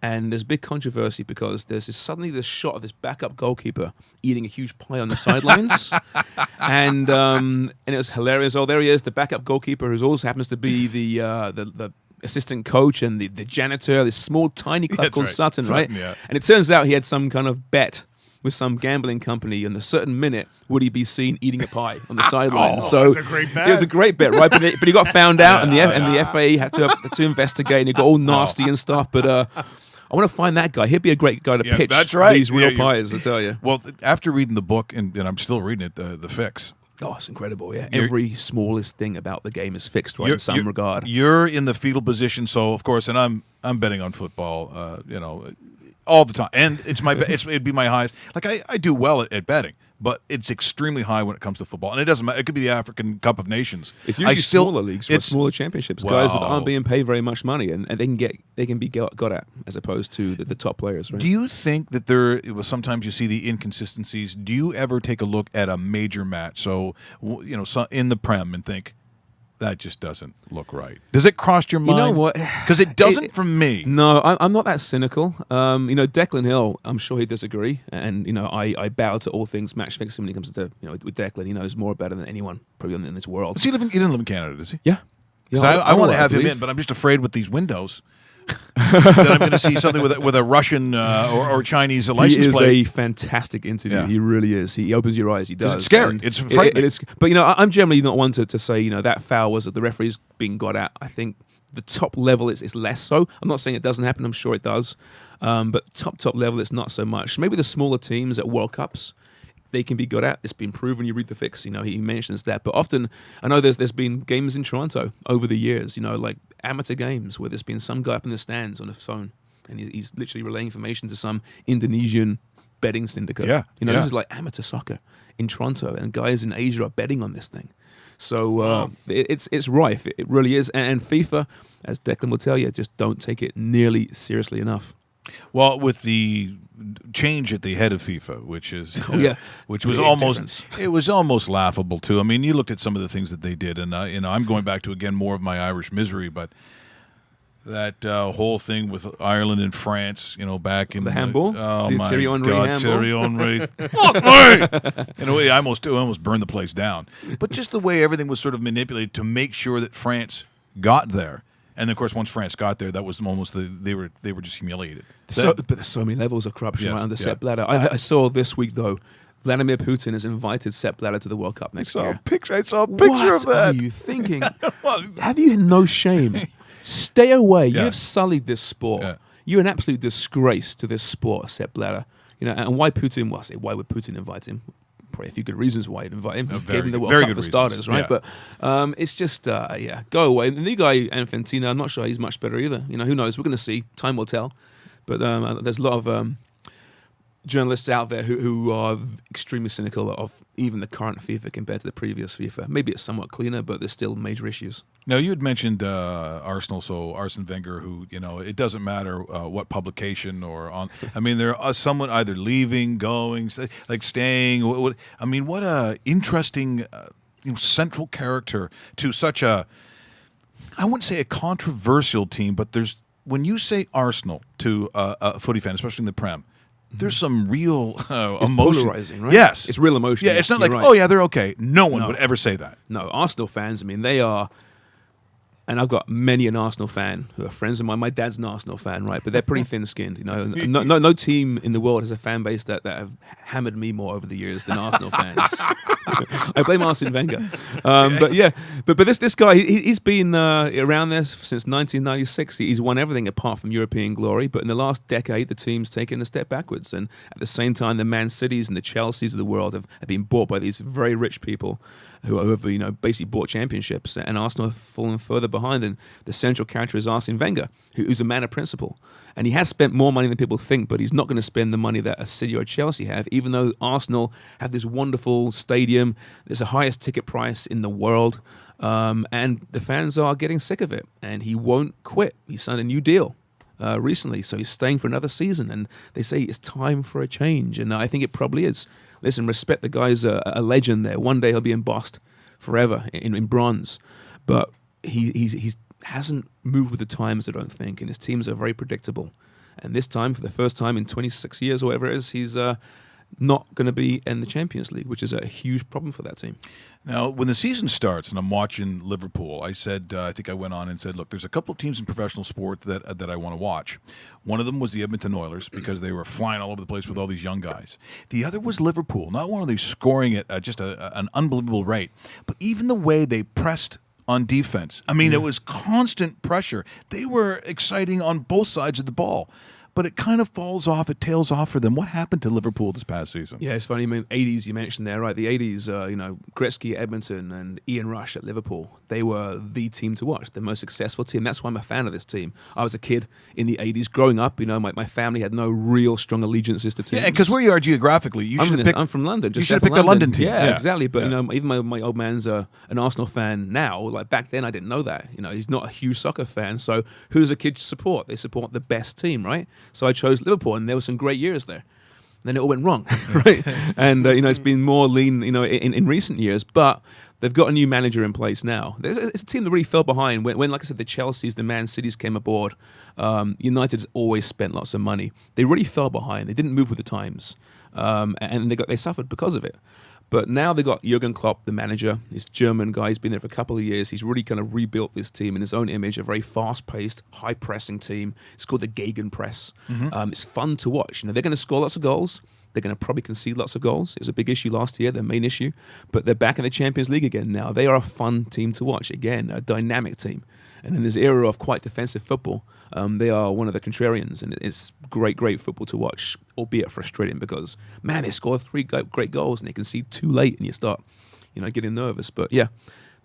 Speaker 2: And there's big controversy because there's suddenly this shot of this backup goalkeeper eating a huge pie on the sidelines, and it was hilarious. Oh, there he is, the backup goalkeeper, who also happens to be the assistant coach and the janitor. This small, tiny club called Sutton, right?
Speaker 1: Yeah.
Speaker 2: And it turns out he had some kind of bet with some gambling company, and a certain minute would he be seen eating a pie on the sideline.
Speaker 3: So that's a great bet.
Speaker 2: It was a great bet, right? But he got found out, and the FA had to investigate, and it got all nasty and stuff. But I want to find that guy. He'd be a great guy to pitch these real pies, I tell you.
Speaker 1: Well, after reading the book, and I'm still reading it, The Fix.
Speaker 2: Oh, it's incredible, yeah. Every smallest thing about the game is fixed, right, in some regard.
Speaker 1: You're in the fetal position, so, of course, and I'm betting on football, all the time. And it'd be my highest. Like, I do well at betting, but it's extremely high when it comes to football. And it doesn't matter. It could be the African Cup of Nations.
Speaker 2: It's usually smaller leagues, smaller championships, guys that aren't being paid very much money, and they can be got at as opposed to the top players. Right?
Speaker 1: Do you think that sometimes you see the inconsistencies? Do you ever take a look at a major match, so in the Prem, and think, that just doesn't look right? Does it cross your mind?
Speaker 2: You know what?
Speaker 1: Because it doesn't for me.
Speaker 2: No, I'm not that cynical. Declan Hill, I'm sure he'd disagree. And, I bow to all things match fixing when it comes to, with Declan. He knows more better than anyone probably in this world.
Speaker 1: Does he doesn't live in Canada, does he?
Speaker 2: Yeah.
Speaker 1: I want to have him in, but I'm just afraid with these windows that I'm going to see something with a Russian or Chinese license plate.
Speaker 2: He is a fantastic interview. Yeah. He really is. He opens your eyes. He does.
Speaker 1: It's scary. It's frightening.
Speaker 2: But I'm generally not one to say that foul was that the referee's being got at. I think the top level is less so. I'm not saying it doesn't happen. I'm sure it does. But top level, it's not so much. Maybe the smaller teams at World Cups, they can be good at. It's been proven. You read the fix, he mentions that. But often, I know there's been games in Toronto over the years, like amateur games where there's been some guy up in the stands on a phone, and he's literally relaying information to some Indonesian betting syndicate.
Speaker 1: Yeah,
Speaker 2: this is like amateur soccer in Toronto, and guys in Asia are betting on this thing. So it's rife. It really is. And FIFA, as Declan will tell you, just don't take it nearly seriously enough.
Speaker 1: Well, with the change at the head of FIFA, which was almost laughable too. I mean, you looked at some of the things that they did, and I'm going back to again more of my Irish misery, but that whole thing with Ireland and France, back in
Speaker 2: The handball?
Speaker 1: Oh
Speaker 2: The
Speaker 1: my
Speaker 2: Thierry Henry
Speaker 1: God,
Speaker 2: handball?
Speaker 1: Thierry Henry! Fuck me! In a way, I almost burned the place down. But just the way everything was sort of manipulated to make sure that France got there, and of course, once France got there, that was almost they were just humiliated.
Speaker 2: But there's so many levels of corruption
Speaker 1: Yes,
Speaker 2: right under
Speaker 1: yeah.
Speaker 2: Sepp Blatter. I saw this week though, Vladimir Putin has invited Sepp Blatter to the World Cup next year.
Speaker 1: I saw a picture
Speaker 2: What
Speaker 1: of that.
Speaker 2: are you thinking? Have you no shame? Stay away.
Speaker 1: Yeah.
Speaker 2: You have sullied this sport.
Speaker 1: Yeah.
Speaker 2: You're an absolute disgrace to this sport, Sepp Blatter. And why Putin? Well, I say, why would Putin invite him? Probably a few good reasons why he'd invite him. Gave him the World Cup for starters, right?
Speaker 1: Yeah.
Speaker 2: But it's just, go away. And the new guy, Infantino, I'm not sure he's much better either. Who knows? We're going to see. Time will tell. But there's a lot of journalists out there who are extremely cynical of even the current FIFA compared to the previous FIFA. Maybe it's somewhat cleaner, but there's still major issues.
Speaker 1: Now, you had mentioned Arsenal, so Arsene Wenger, who, it doesn't matter what publication or on. I mean, there are someone either leaving, going, like staying. What a interesting, central character to such a, I wouldn't say a controversial team, but when you say Arsenal to a footy fan, especially in the Prem, there's some real emotion.
Speaker 2: Polarizing, right?
Speaker 1: Yes.
Speaker 2: It's real emotion.
Speaker 1: Yeah, it's not like,
Speaker 2: right.
Speaker 1: oh, yeah, they're okay. No one
Speaker 2: No.
Speaker 1: would ever say that.
Speaker 2: No, Arsenal fans, they are, and I've got many an Arsenal fan who are friends of mine. My dad's an Arsenal fan, right? But they're pretty thin-skinned, No team in the world has a fan base that have hammered me more over the years than Arsenal fans. I blame Arsene Wenger. But this guy, he's been around there since 1996. He's won everything apart from European glory. But in the last decade, the team's taken a step backwards. And at the same time, the Man Cities and the Chelseas of the world have been bought by these very rich people who have basically bought championships, and Arsenal have fallen further behind. And the central character is Arsene Wenger, who's a man of principle, and he has spent more money than people think, but he's not going to spend the money that a City or Chelsea have. Even though Arsenal have this wonderful stadium, there's the highest ticket price in the world, and the fans are getting sick of it. And he won't quit. He signed a new deal recently, so he's staying for another season. And they say it's time for a change, and I think it probably is. Listen, respect the guy's a legend there. One day he'll be embossed forever in bronze. But he hasn't moved with the times, I don't think, and his teams are very predictable. And this time, for the first time in 26 years or whatever it is, he's not going to be in the Champions League, which is a huge problem for that team.
Speaker 1: Now, when the season starts and I'm watching Liverpool, I said, I think I went on and said, look, there's a couple of teams in professional sport that I want to watch. One of them was the Edmonton Oilers because they were flying all over the place with all these young guys. The other was Liverpool. Not only scoring at just an unbelievable rate, but even the way they pressed on defense. I mean, it was constant pressure. They were exciting on both sides of the ball. But it kind of falls off, it tails off for them. What happened to Liverpool this past season?
Speaker 2: Yeah, it's funny. 80s you mentioned there, right? The 80s, Gretzky at Edmonton and Ian Rush at Liverpool. They were the team to watch, the most successful team. That's why I'm a fan of this team. I was a kid in the 80s growing up. My family had no real strong allegiances to teams.
Speaker 1: Yeah, because where you are geographically,
Speaker 2: I'm from London.
Speaker 1: You should have picked the London team.
Speaker 2: Yeah, exactly. But even my old man's an Arsenal fan now. Like back then, I didn't know that. He's not a huge soccer fan. So who does a kid support? They support the best team, right? So I chose Liverpool, and there were some great years there. And then it all went wrong, right? And it's been more lean, in recent years. But they've got a new manager in place now. It's a team that really fell behind when, like I said, the Chelseas, the Man Cities came aboard. United's always spent lots of money. They really fell behind. They didn't move with the times, and they suffered because of it. But now they got Jurgen Klopp, the manager, this German guy. He's been there for a couple of years. He's really kind of rebuilt this team in his own image, a very fast-paced, high-pressing team. It's called the Gegenpress. It's fun to watch. They're going to score lots of goals. They're going to probably concede lots of goals. It was a big issue last year, their main issue. But they're back in the Champions League again now. They are a fun team to watch. Again, a dynamic team. And in this era of quite defensive football, they are one of the contrarians. And it's great football to watch, albeit frustrating because, man, they score 3 great goals and they concede too late and you start, getting nervous. But, yeah,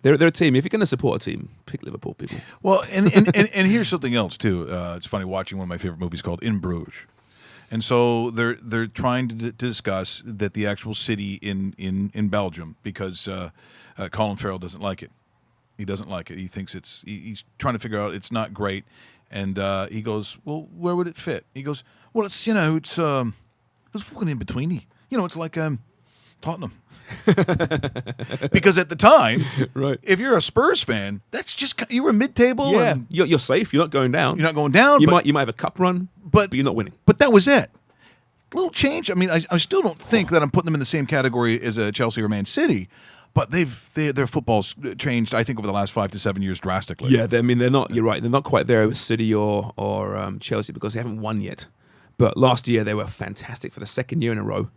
Speaker 2: they're a team. If you're going to support a team, pick Liverpool, people.
Speaker 1: Well, and here's something else, too. It's funny watching one of my favorite movies called In Bruges. And so they're trying to discuss that the actual city in Belgium, because Colin Farrell doesn't like it. He doesn't like it. He thinks he's trying to figure out it's not great. And he goes, well, where would it fit? He goes, well, it's fucking in between. It's like Tottenham. Because at the time,
Speaker 2: Right.
Speaker 1: if you're a Spurs fan, that's just you were mid-table.
Speaker 2: Yeah,
Speaker 1: And
Speaker 2: you're safe. You're not going down.
Speaker 1: you're not going down.
Speaker 2: You
Speaker 1: but,
Speaker 2: might have a cup run,
Speaker 1: but
Speaker 2: you're not winning.
Speaker 1: But that was it. Little change. I mean, I still don't think that I'm putting them in the same category as a Chelsea or Man City, but their football's changed. I think over the last 5 to 7 years drastically.
Speaker 2: Yeah, they're not. You're right. They're not quite there with City or Chelsea because they haven't won yet. But last year they were fantastic for the second year in a row.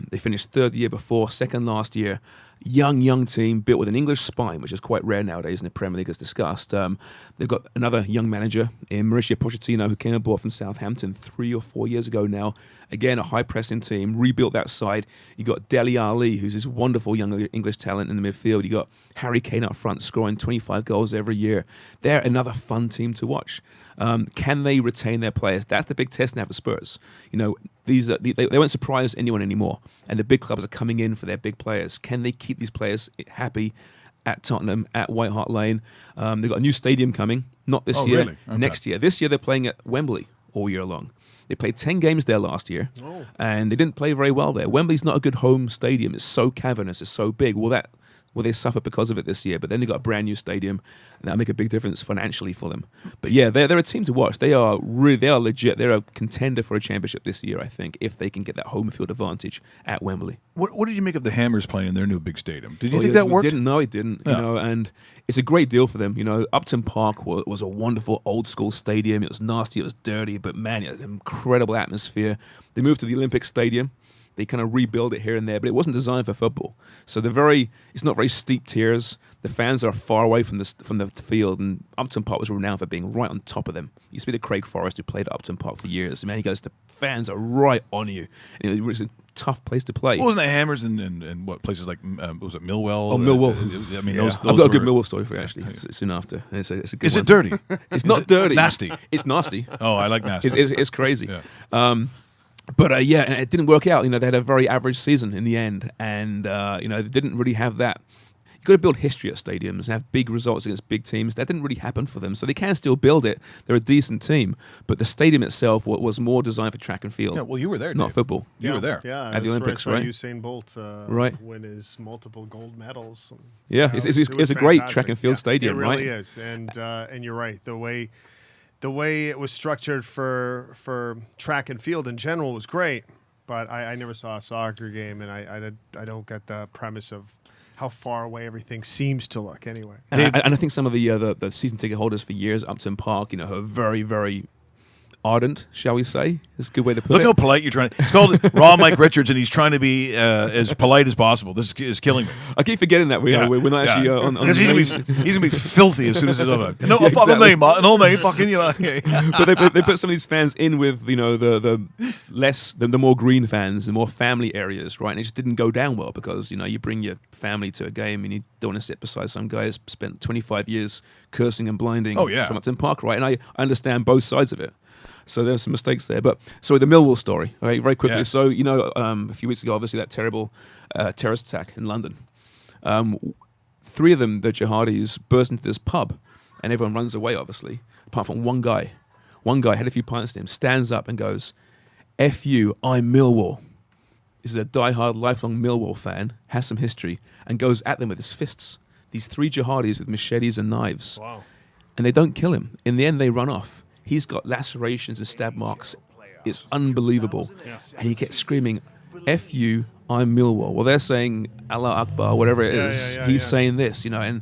Speaker 2: They finished third the year before, second last year. Young team built with an English spine, which is quite rare nowadays in the Premier League, as discussed. They've got another young manager in Mauricio Pochettino, who came aboard from Southampton 3 or 4 years ago now. Again, a high-pressing team, rebuilt that side. You got Dele Alli, who's this wonderful young English talent in the midfield. You got Harry Kane up front, scoring 25 goals every year. They're another fun team to watch. Can they retain their players? That's the big test now for Spurs. You know, they won't surprise anyone anymore, and the big clubs are coming in for their big players. Can they keep these players happy at Tottenham, at White Hart Lane? They've got a new stadium coming, not this year,
Speaker 1: really? Okay.
Speaker 2: next year. This year they're playing at Wembley all year long. They played 10 games there last year, and they didn't play very well there. Wembley's not a good home stadium. It's so cavernous, it's so big. Well, they suffer because of it this year, but then they got a brand new stadium, and that'll make a big difference financially for them. But yeah, they're a team to watch. They are legit. They're a contender for a championship this year, I think, if they can get that home field advantage at Wembley.
Speaker 1: What did you make of the Hammers playing in their new big stadium? Did you think that worked?
Speaker 2: Didn't. No, it didn't.
Speaker 1: Yeah.
Speaker 2: You know, and it's a great deal for them. You know, Upton Park was a wonderful old school stadium. It was nasty, it was dirty, but man, it had an incredible atmosphere. They moved to the Olympic Stadium. They kind of rebuild it here and there, but it wasn't designed for football. So it's not very steep tiers. The fans are far away from the field, and Upton Park was renowned for being right on top of them. It used to be the Craig Forrest who played at Upton Park for years. Man, he goes, the fans are right on you. And it was a tough place to play.
Speaker 1: What wasn't the Hammers in what places like was it Millwall?
Speaker 2: Oh, Millwall.
Speaker 1: I mean,
Speaker 3: Yeah.
Speaker 1: those
Speaker 2: I've got a good
Speaker 1: were-
Speaker 2: Millwall story for you, actually. It's soon after. It's a good
Speaker 1: Is
Speaker 2: one.
Speaker 1: it dirty?
Speaker 2: It's not dirty.
Speaker 1: Nasty.
Speaker 2: It's nasty.
Speaker 1: Oh, I like nasty.
Speaker 2: It's crazy.
Speaker 1: Yeah.
Speaker 2: But yeah, and it didn't work out. You know, they had a very average season in the end, and you know, they didn't really have that. You've got to build history at stadiums and have big results against big teams. That didn't really happen for them, so they can still build it. They're a decent team, but the stadium itself was more designed for track and field,
Speaker 1: Yeah, well, you were there,
Speaker 2: not
Speaker 1: Dave.
Speaker 2: football.
Speaker 1: You were there.
Speaker 3: Yeah,
Speaker 2: At the Olympics,
Speaker 3: where I saw
Speaker 2: right?
Speaker 3: Usain Bolt
Speaker 2: Right.
Speaker 3: win his multiple gold medals.
Speaker 2: Yeah,
Speaker 3: It
Speaker 2: it's
Speaker 3: was
Speaker 2: a great
Speaker 3: fantastic.
Speaker 2: track and field
Speaker 3: Yeah,
Speaker 2: stadium,
Speaker 3: it really
Speaker 2: right?
Speaker 3: is, and you're right. The way it was structured for track and field in general was great, but I never saw a soccer game, and I don't get the premise of how far away everything seems to look anyway.
Speaker 2: And I think some of the season ticket holders for years, Upton Park, you know, are very, very ardent, shall we say? It's a good way to put
Speaker 1: Look
Speaker 2: it.
Speaker 1: how polite you're trying to. It's called Raw Mike Richards, and he's trying to be as polite as possible. This is killing me.
Speaker 2: I keep forgetting that we're not actually on the
Speaker 1: Because
Speaker 2: main-
Speaker 1: he's gonna be filthy as soon as it's over. No,
Speaker 2: Yeah,
Speaker 1: fucking
Speaker 2: exactly.
Speaker 1: me, Martin. No, me, fucking you know.
Speaker 2: But they put some of these fans in with, you know, the more green fans, the more family areas, right? And it just didn't go down well because, you know, you bring your family to a game and you don't want to sit beside some guy who's spent 25 years cursing and blinding
Speaker 1: Oh, yeah.
Speaker 2: from Upton Park, right? And I understand both sides of it. So there's some mistakes there. But sorry, the Millwall story, right? Very quickly.
Speaker 1: Yeah.
Speaker 2: So, you know, a few weeks ago, obviously that terrible terrorist attack in London. 3 of them, the jihadis, burst into this pub, and everyone runs away, obviously, apart from one guy. One guy had a few pints to him, stands up and goes, "F you, I'm Millwall." This is a diehard, lifelong Millwall fan, has some history, and goes at them with his fists. These 3 jihadis with machetes and knives.
Speaker 3: Wow.
Speaker 2: And they don't kill him. In the end, they run off. He's got lacerations and stab marks. It's unbelievable. And he gets screaming, "F you, I'm Millwall." Well, they're saying Allah Akbar, whatever it is. He's saying this, you know, and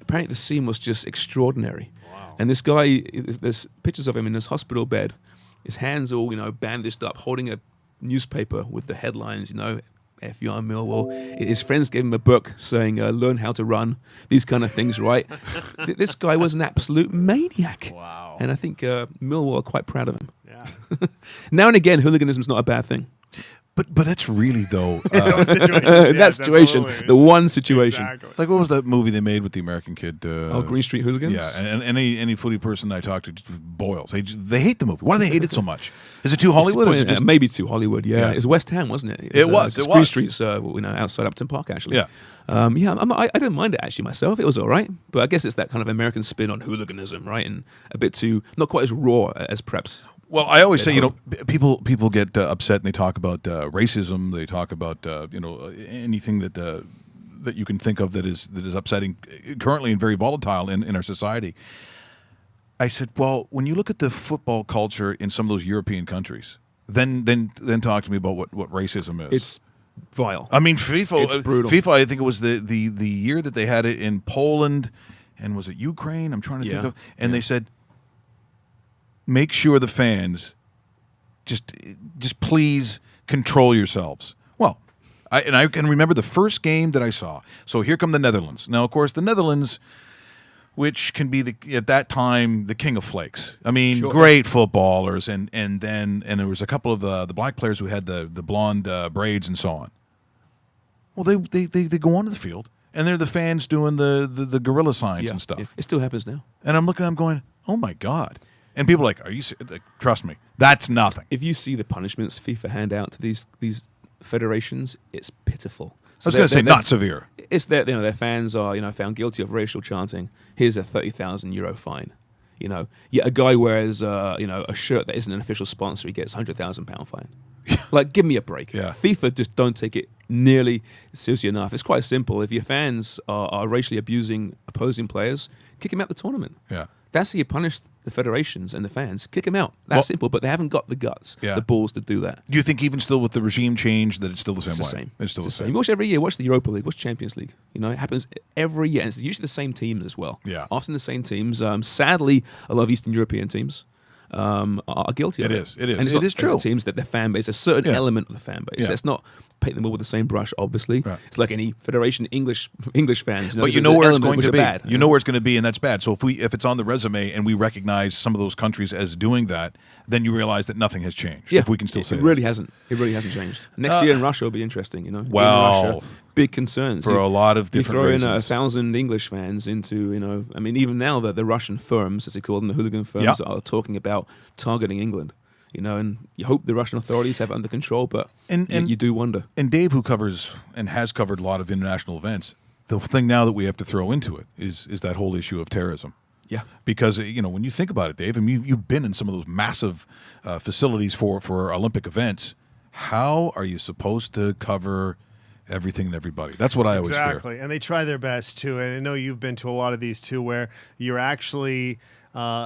Speaker 2: apparently the scene was just extraordinary.
Speaker 3: Wow.
Speaker 2: And this guy, there's pictures of him in his hospital bed, his hands all, you know, bandaged up, holding a newspaper with the headlines, you know, "F you, I'm Millwall." His friends gave him a book saying, "Learn how to run," these kind of things, right? This guy was an absolute maniac.
Speaker 3: Wow.
Speaker 2: And I think Millwall are quite proud of him.
Speaker 3: Yeah.
Speaker 2: Now and again, hooliganism's not a bad thing.
Speaker 1: But that's really though.
Speaker 3: Those situations,
Speaker 2: In that
Speaker 3: yes,
Speaker 2: situation,
Speaker 3: absolutely.
Speaker 2: the one situation.
Speaker 3: Exactly.
Speaker 1: Like what was that movie they made with the American kid?
Speaker 2: Green Street Hooligans?
Speaker 1: Yeah, and any footy person I talk to just boils. They hate the movie. Why do they hate it so much? Is it too Hollywood? Or is it just,
Speaker 2: Maybe too Hollywood, yeah.
Speaker 1: Yeah.
Speaker 2: It's West Ham, wasn't it?
Speaker 1: It was.
Speaker 2: Green Street's outside Upton Park, actually.
Speaker 1: Yeah.
Speaker 2: I didn't mind it actually myself. It was all right. But I guess it's that kind of American spin on hooliganism, right? And a bit too, not quite as raw as perhaps
Speaker 1: Well, I always say, people get upset and they talk about racism. They talk about anything that you can think of that is upsetting currently and very volatile in our society. I said, well, when you look at the football culture in some of those European countries, then talk to me about what racism is.
Speaker 2: It's vile.
Speaker 1: I mean, FIFA.
Speaker 2: It's brutal.
Speaker 1: FIFA. I think it was the year that they had it in Poland, and was it Ukraine? I'm trying to think of. And they said, make sure the fans just please control yourselves. Well, I can remember the first game that I saw. So here come the Netherlands. Now, of course, the Netherlands, which can be at that time the king of flakes. I mean, great footballers, and there was a couple of the black players who had the blonde braids and so on. Well, they go onto the field, and they're the fans doing the gorilla signs and stuff.
Speaker 2: Yeah. It still happens now.
Speaker 1: And I'm going, oh my God. And people are like, are you serious? Like, trust me, that's nothing.
Speaker 2: If you see the punishments FIFA hand out to these federations, it's pitiful.
Speaker 1: So I was going to say not severe.
Speaker 2: It's that their fans are found guilty of racial chanting. Here's a €30,000 fine. Yet a guy wears a shirt that isn't an official sponsor, he gets £100,000 fine. Like, give me a break.
Speaker 1: Yeah.
Speaker 2: FIFA just don't take it nearly seriously enough. It's quite simple. If your fans are racially abusing opposing players, kick them out the tournament.
Speaker 1: Yeah.
Speaker 2: That's how you punish the federations and the fans. Kick them out. That's simple, but they haven't got the guts, the balls to do that.
Speaker 1: Do you think even still with the regime change that it's still the same way?
Speaker 2: It's still the same. You watch every year. Watch the Europa League. Watch Champions League. It happens every year. And it's usually the same teams as well.
Speaker 1: Yeah.
Speaker 2: Often the same teams. Sadly, a lot of Eastern European teams are guilty of it.
Speaker 1: It is.
Speaker 2: And it's
Speaker 1: it
Speaker 2: not
Speaker 1: is true.
Speaker 2: Teams that their fan base, a certain element of the fan base.
Speaker 1: Yeah.
Speaker 2: Let's not paint them all with the same brush, obviously.
Speaker 1: Right.
Speaker 2: It's like any federation, English fans.
Speaker 1: But you know where it's going to be. You know where it's going to be, and that's bad. So if it's on the resume and we recognize some of those countries as doing that, then you realize that nothing has changed.
Speaker 2: Yeah,
Speaker 1: if we can still say
Speaker 2: it really hasn't. It really hasn't changed. Next year in Russia will be interesting.
Speaker 1: Well,
Speaker 2: in Russia, big concerns
Speaker 1: for a lot of different
Speaker 2: reasons.
Speaker 1: reasons.
Speaker 2: You throw in 1,000 English fans into, I mean, even now the Russian firms, as they call them, the hooligan firms, are talking about targeting England. And you hope the Russian authorities have it under control, but you do wonder.
Speaker 1: And Dave, who covers and has covered a lot of international events, the thing now that we have to throw into it is that whole issue of terrorism.
Speaker 2: Yeah.
Speaker 1: Because, when you think about it, Dave, and you've been in some of those massive facilities for Olympic events, how are you supposed to cover everything and everybody? That's what I always fear.
Speaker 3: Exactly. And they try their best, too. And I know you've been to a lot of these, too, where you're actually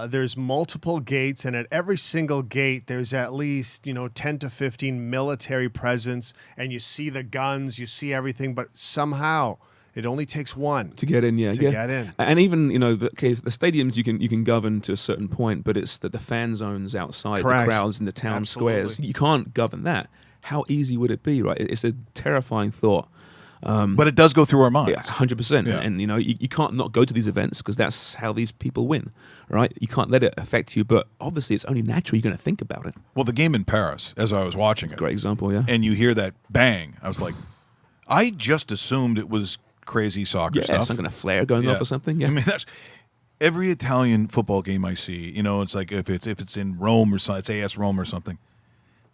Speaker 3: there's multiple gates, and at every single gate there's at least 10 to 15 military presence, and you see the guns, you see everything, but somehow it only takes one
Speaker 2: to get in.
Speaker 3: Get in.
Speaker 2: And even the stadiums you can govern to a certain point, but it's the fan zones outside,
Speaker 3: Correct.
Speaker 2: the crowds in the town
Speaker 3: Absolutely.
Speaker 2: squares. You can't govern that. How easy would it be? Right? It's a terrifying thought.
Speaker 1: But it does go through our minds.
Speaker 2: Yeah, 100%.
Speaker 1: Yeah.
Speaker 2: And you can't not go to these events because that's how these people win, right? You can't let it affect you, but obviously it's only natural you're going to think about it.
Speaker 1: Well, the game in Paris, as I was watching it,
Speaker 2: Great example, yeah.
Speaker 1: and you hear that bang, I was like, I just assumed it was crazy soccer stuff.
Speaker 2: Some kind of flare going off or something. Yeah,
Speaker 1: I mean, that's every Italian football game I see. It's like if it's in Rome or something, it's AS Rome or something,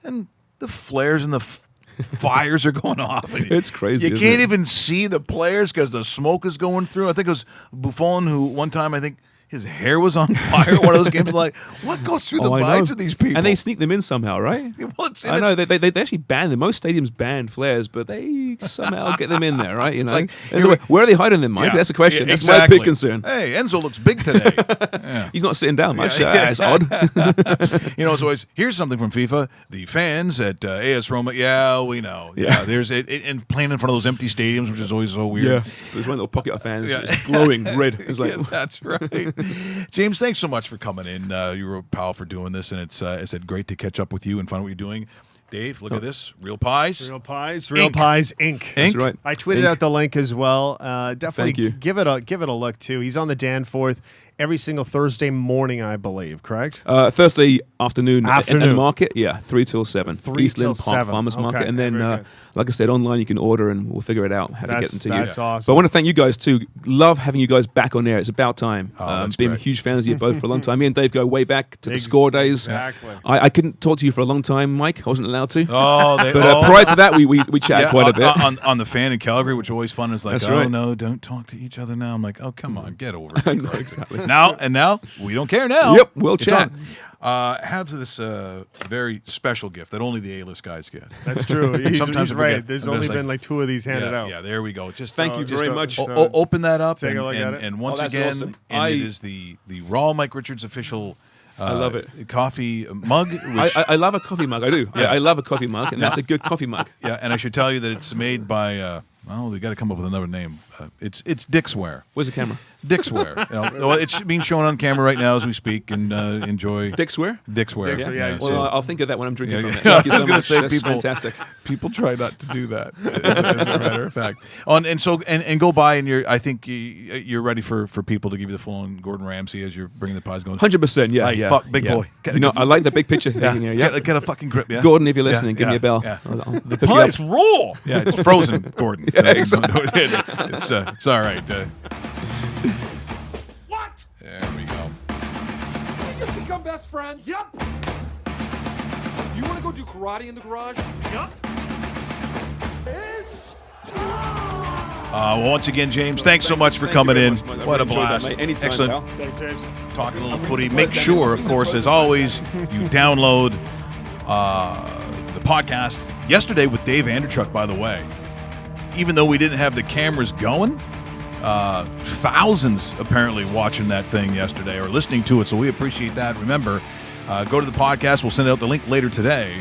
Speaker 1: and the flares and the fires are going off. And
Speaker 2: it's crazy.
Speaker 1: You can't even see the players because the smoke is going through. I think it was Buffon who one time his hair was on fire. One of those games, like what goes through the minds of these people?
Speaker 2: And they sneak them in somehow, right?
Speaker 1: Well,
Speaker 2: I know they actually ban them. Most stadiums ban flares, but they somehow get them in there, right?
Speaker 1: like,
Speaker 2: where are they hiding them, Mike?
Speaker 1: Yeah,
Speaker 2: That's the question.
Speaker 1: yeah,
Speaker 2: That's my big concern.
Speaker 1: Hey, Enzo looks big today. Yeah.
Speaker 2: He's not sitting down much. It's odd.
Speaker 1: It's always, here's something from FIFA. The fans at AS Roma, we know. Yeah, there's and playing in front of those empty stadiums, which is always so weird.
Speaker 2: Yeah, there's one little pocket of fans just glowing red. It's like
Speaker 1: that's right. James, thanks so much for coming in. You were a pal for doing this, and it's great to catch up with you and find out what you're doing. Dave, look at this. Real Pies.
Speaker 3: Real Pies. Real Pies Inc.
Speaker 2: That's right.
Speaker 3: I tweeted out the link as well. Definitely
Speaker 2: Thank you.
Speaker 3: give it a look too. He's on the Danforth every single Thursday morning, I believe, correct?
Speaker 2: Thursday afternoon. And market, 3 till 7.
Speaker 3: 3
Speaker 2: East
Speaker 3: till
Speaker 2: Lynn Park
Speaker 3: 7.
Speaker 2: Farmers
Speaker 3: Okay,
Speaker 2: Market. And then,
Speaker 3: very good.
Speaker 2: like I said, online you can order and we'll figure it out how to get them to you.
Speaker 3: That's awesome.
Speaker 2: But I want to thank you guys too. Love having you guys back on air. It's about time. Been
Speaker 1: great.
Speaker 2: huge fans of you both for a long time. Me and Dave go way back to the score days.
Speaker 3: Exactly.
Speaker 2: I couldn't talk to you for a long time, Mike. I wasn't allowed to.
Speaker 1: But
Speaker 2: Prior to that, we chatted quite a bit.
Speaker 1: On the fan in Calgary, which is always fun. Is like,
Speaker 2: That's right.
Speaker 1: no, don't talk to each other now. I'm like, oh, come on, get over it.
Speaker 2: I know, exactly.
Speaker 1: now we don't care now.
Speaker 2: Yep, we'll
Speaker 1: It's
Speaker 2: chat.
Speaker 1: on. Have this very special gift that only the A-list guys get.
Speaker 3: That's true. He's
Speaker 1: Sometimes I
Speaker 3: right.
Speaker 1: forget.
Speaker 3: There's
Speaker 1: I'm
Speaker 3: only
Speaker 1: just
Speaker 3: been like 2 of these handed out.
Speaker 1: Yeah, there we go. Just
Speaker 2: Thank you
Speaker 3: just
Speaker 2: very much.
Speaker 1: open that up
Speaker 3: Take a look at it.
Speaker 1: and once
Speaker 2: Oh, that's
Speaker 1: again,
Speaker 2: awesome.
Speaker 1: and it is the Raw Mike Richards official.
Speaker 2: I love it.
Speaker 1: Coffee mug. Which,
Speaker 2: I love a coffee mug. I do.
Speaker 1: Yes.
Speaker 2: I love a coffee mug, and that's a good coffee mug.
Speaker 1: yeah, and I should tell you that it's made by. Well, they got to come up with another name. It's Dickswear.
Speaker 2: Where's the camera?
Speaker 1: Dickswear. Well, it's being shown on camera right now as we speak, and enjoy.
Speaker 2: Dickswear?
Speaker 1: Dickswear.
Speaker 3: Dickswear, yeah.
Speaker 2: Well, I'll think of that when I'm drinking from it.
Speaker 1: Yeah.
Speaker 2: Thank you
Speaker 1: I was
Speaker 2: so
Speaker 1: gonna
Speaker 2: much.
Speaker 1: say
Speaker 2: That's
Speaker 1: people-
Speaker 2: fantastic.
Speaker 1: People try not to do that, as a matter of fact. And go by, and I think you're ready for people to give you the full on Gordon Ramsay as you're bringing the pies going.
Speaker 2: 100%, yeah.
Speaker 1: Like,
Speaker 2: yeah.
Speaker 1: fuck, big
Speaker 2: yeah.
Speaker 1: boy.
Speaker 2: I like the big picture thinking here. Yeah.
Speaker 1: Get a fucking grip, yeah.
Speaker 2: Gordon, if you're listening, give me a bell.
Speaker 1: Yeah.
Speaker 2: I'll hook
Speaker 1: The
Speaker 2: you up.
Speaker 1: pies raw. Yeah, it's frozen, Gordon.
Speaker 2: Yeah, exactly.
Speaker 1: It's all right.
Speaker 5: What?
Speaker 1: There we go.
Speaker 5: We just become best friends? Yup. You want to go do karate in the garage? Yup. It's
Speaker 1: Once again, James, thanks so much for
Speaker 2: Thank you
Speaker 1: coming
Speaker 2: very
Speaker 1: in.
Speaker 2: much, mate. I
Speaker 1: What a
Speaker 2: really enjoyed that,
Speaker 1: blast.
Speaker 2: mate. Anytime,
Speaker 1: Excellent.
Speaker 2: pal.
Speaker 3: Thanks, James.
Speaker 1: Talking a little footy. Make sure, of course, as always, you download the podcast. Yesterday with Dave Anderchuk, by the way, even though we didn't have the cameras going, thousands apparently watching that thing yesterday or listening to it, so we appreciate that. Remember, go to the podcast. We'll send out the link later today.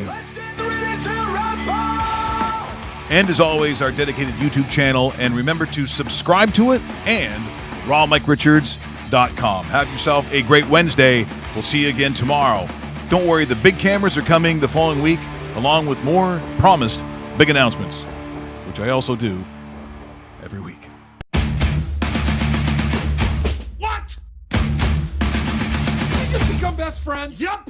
Speaker 1: And as always, our dedicated YouTube channel. And remember to subscribe to it and rawmikeRichards.com. Have yourself a great Wednesday. We'll see you again tomorrow. Don't worry, the big cameras are coming the following week, along with more promised big announcements, which I also do every week.
Speaker 5: what? We just become best friends? Yup.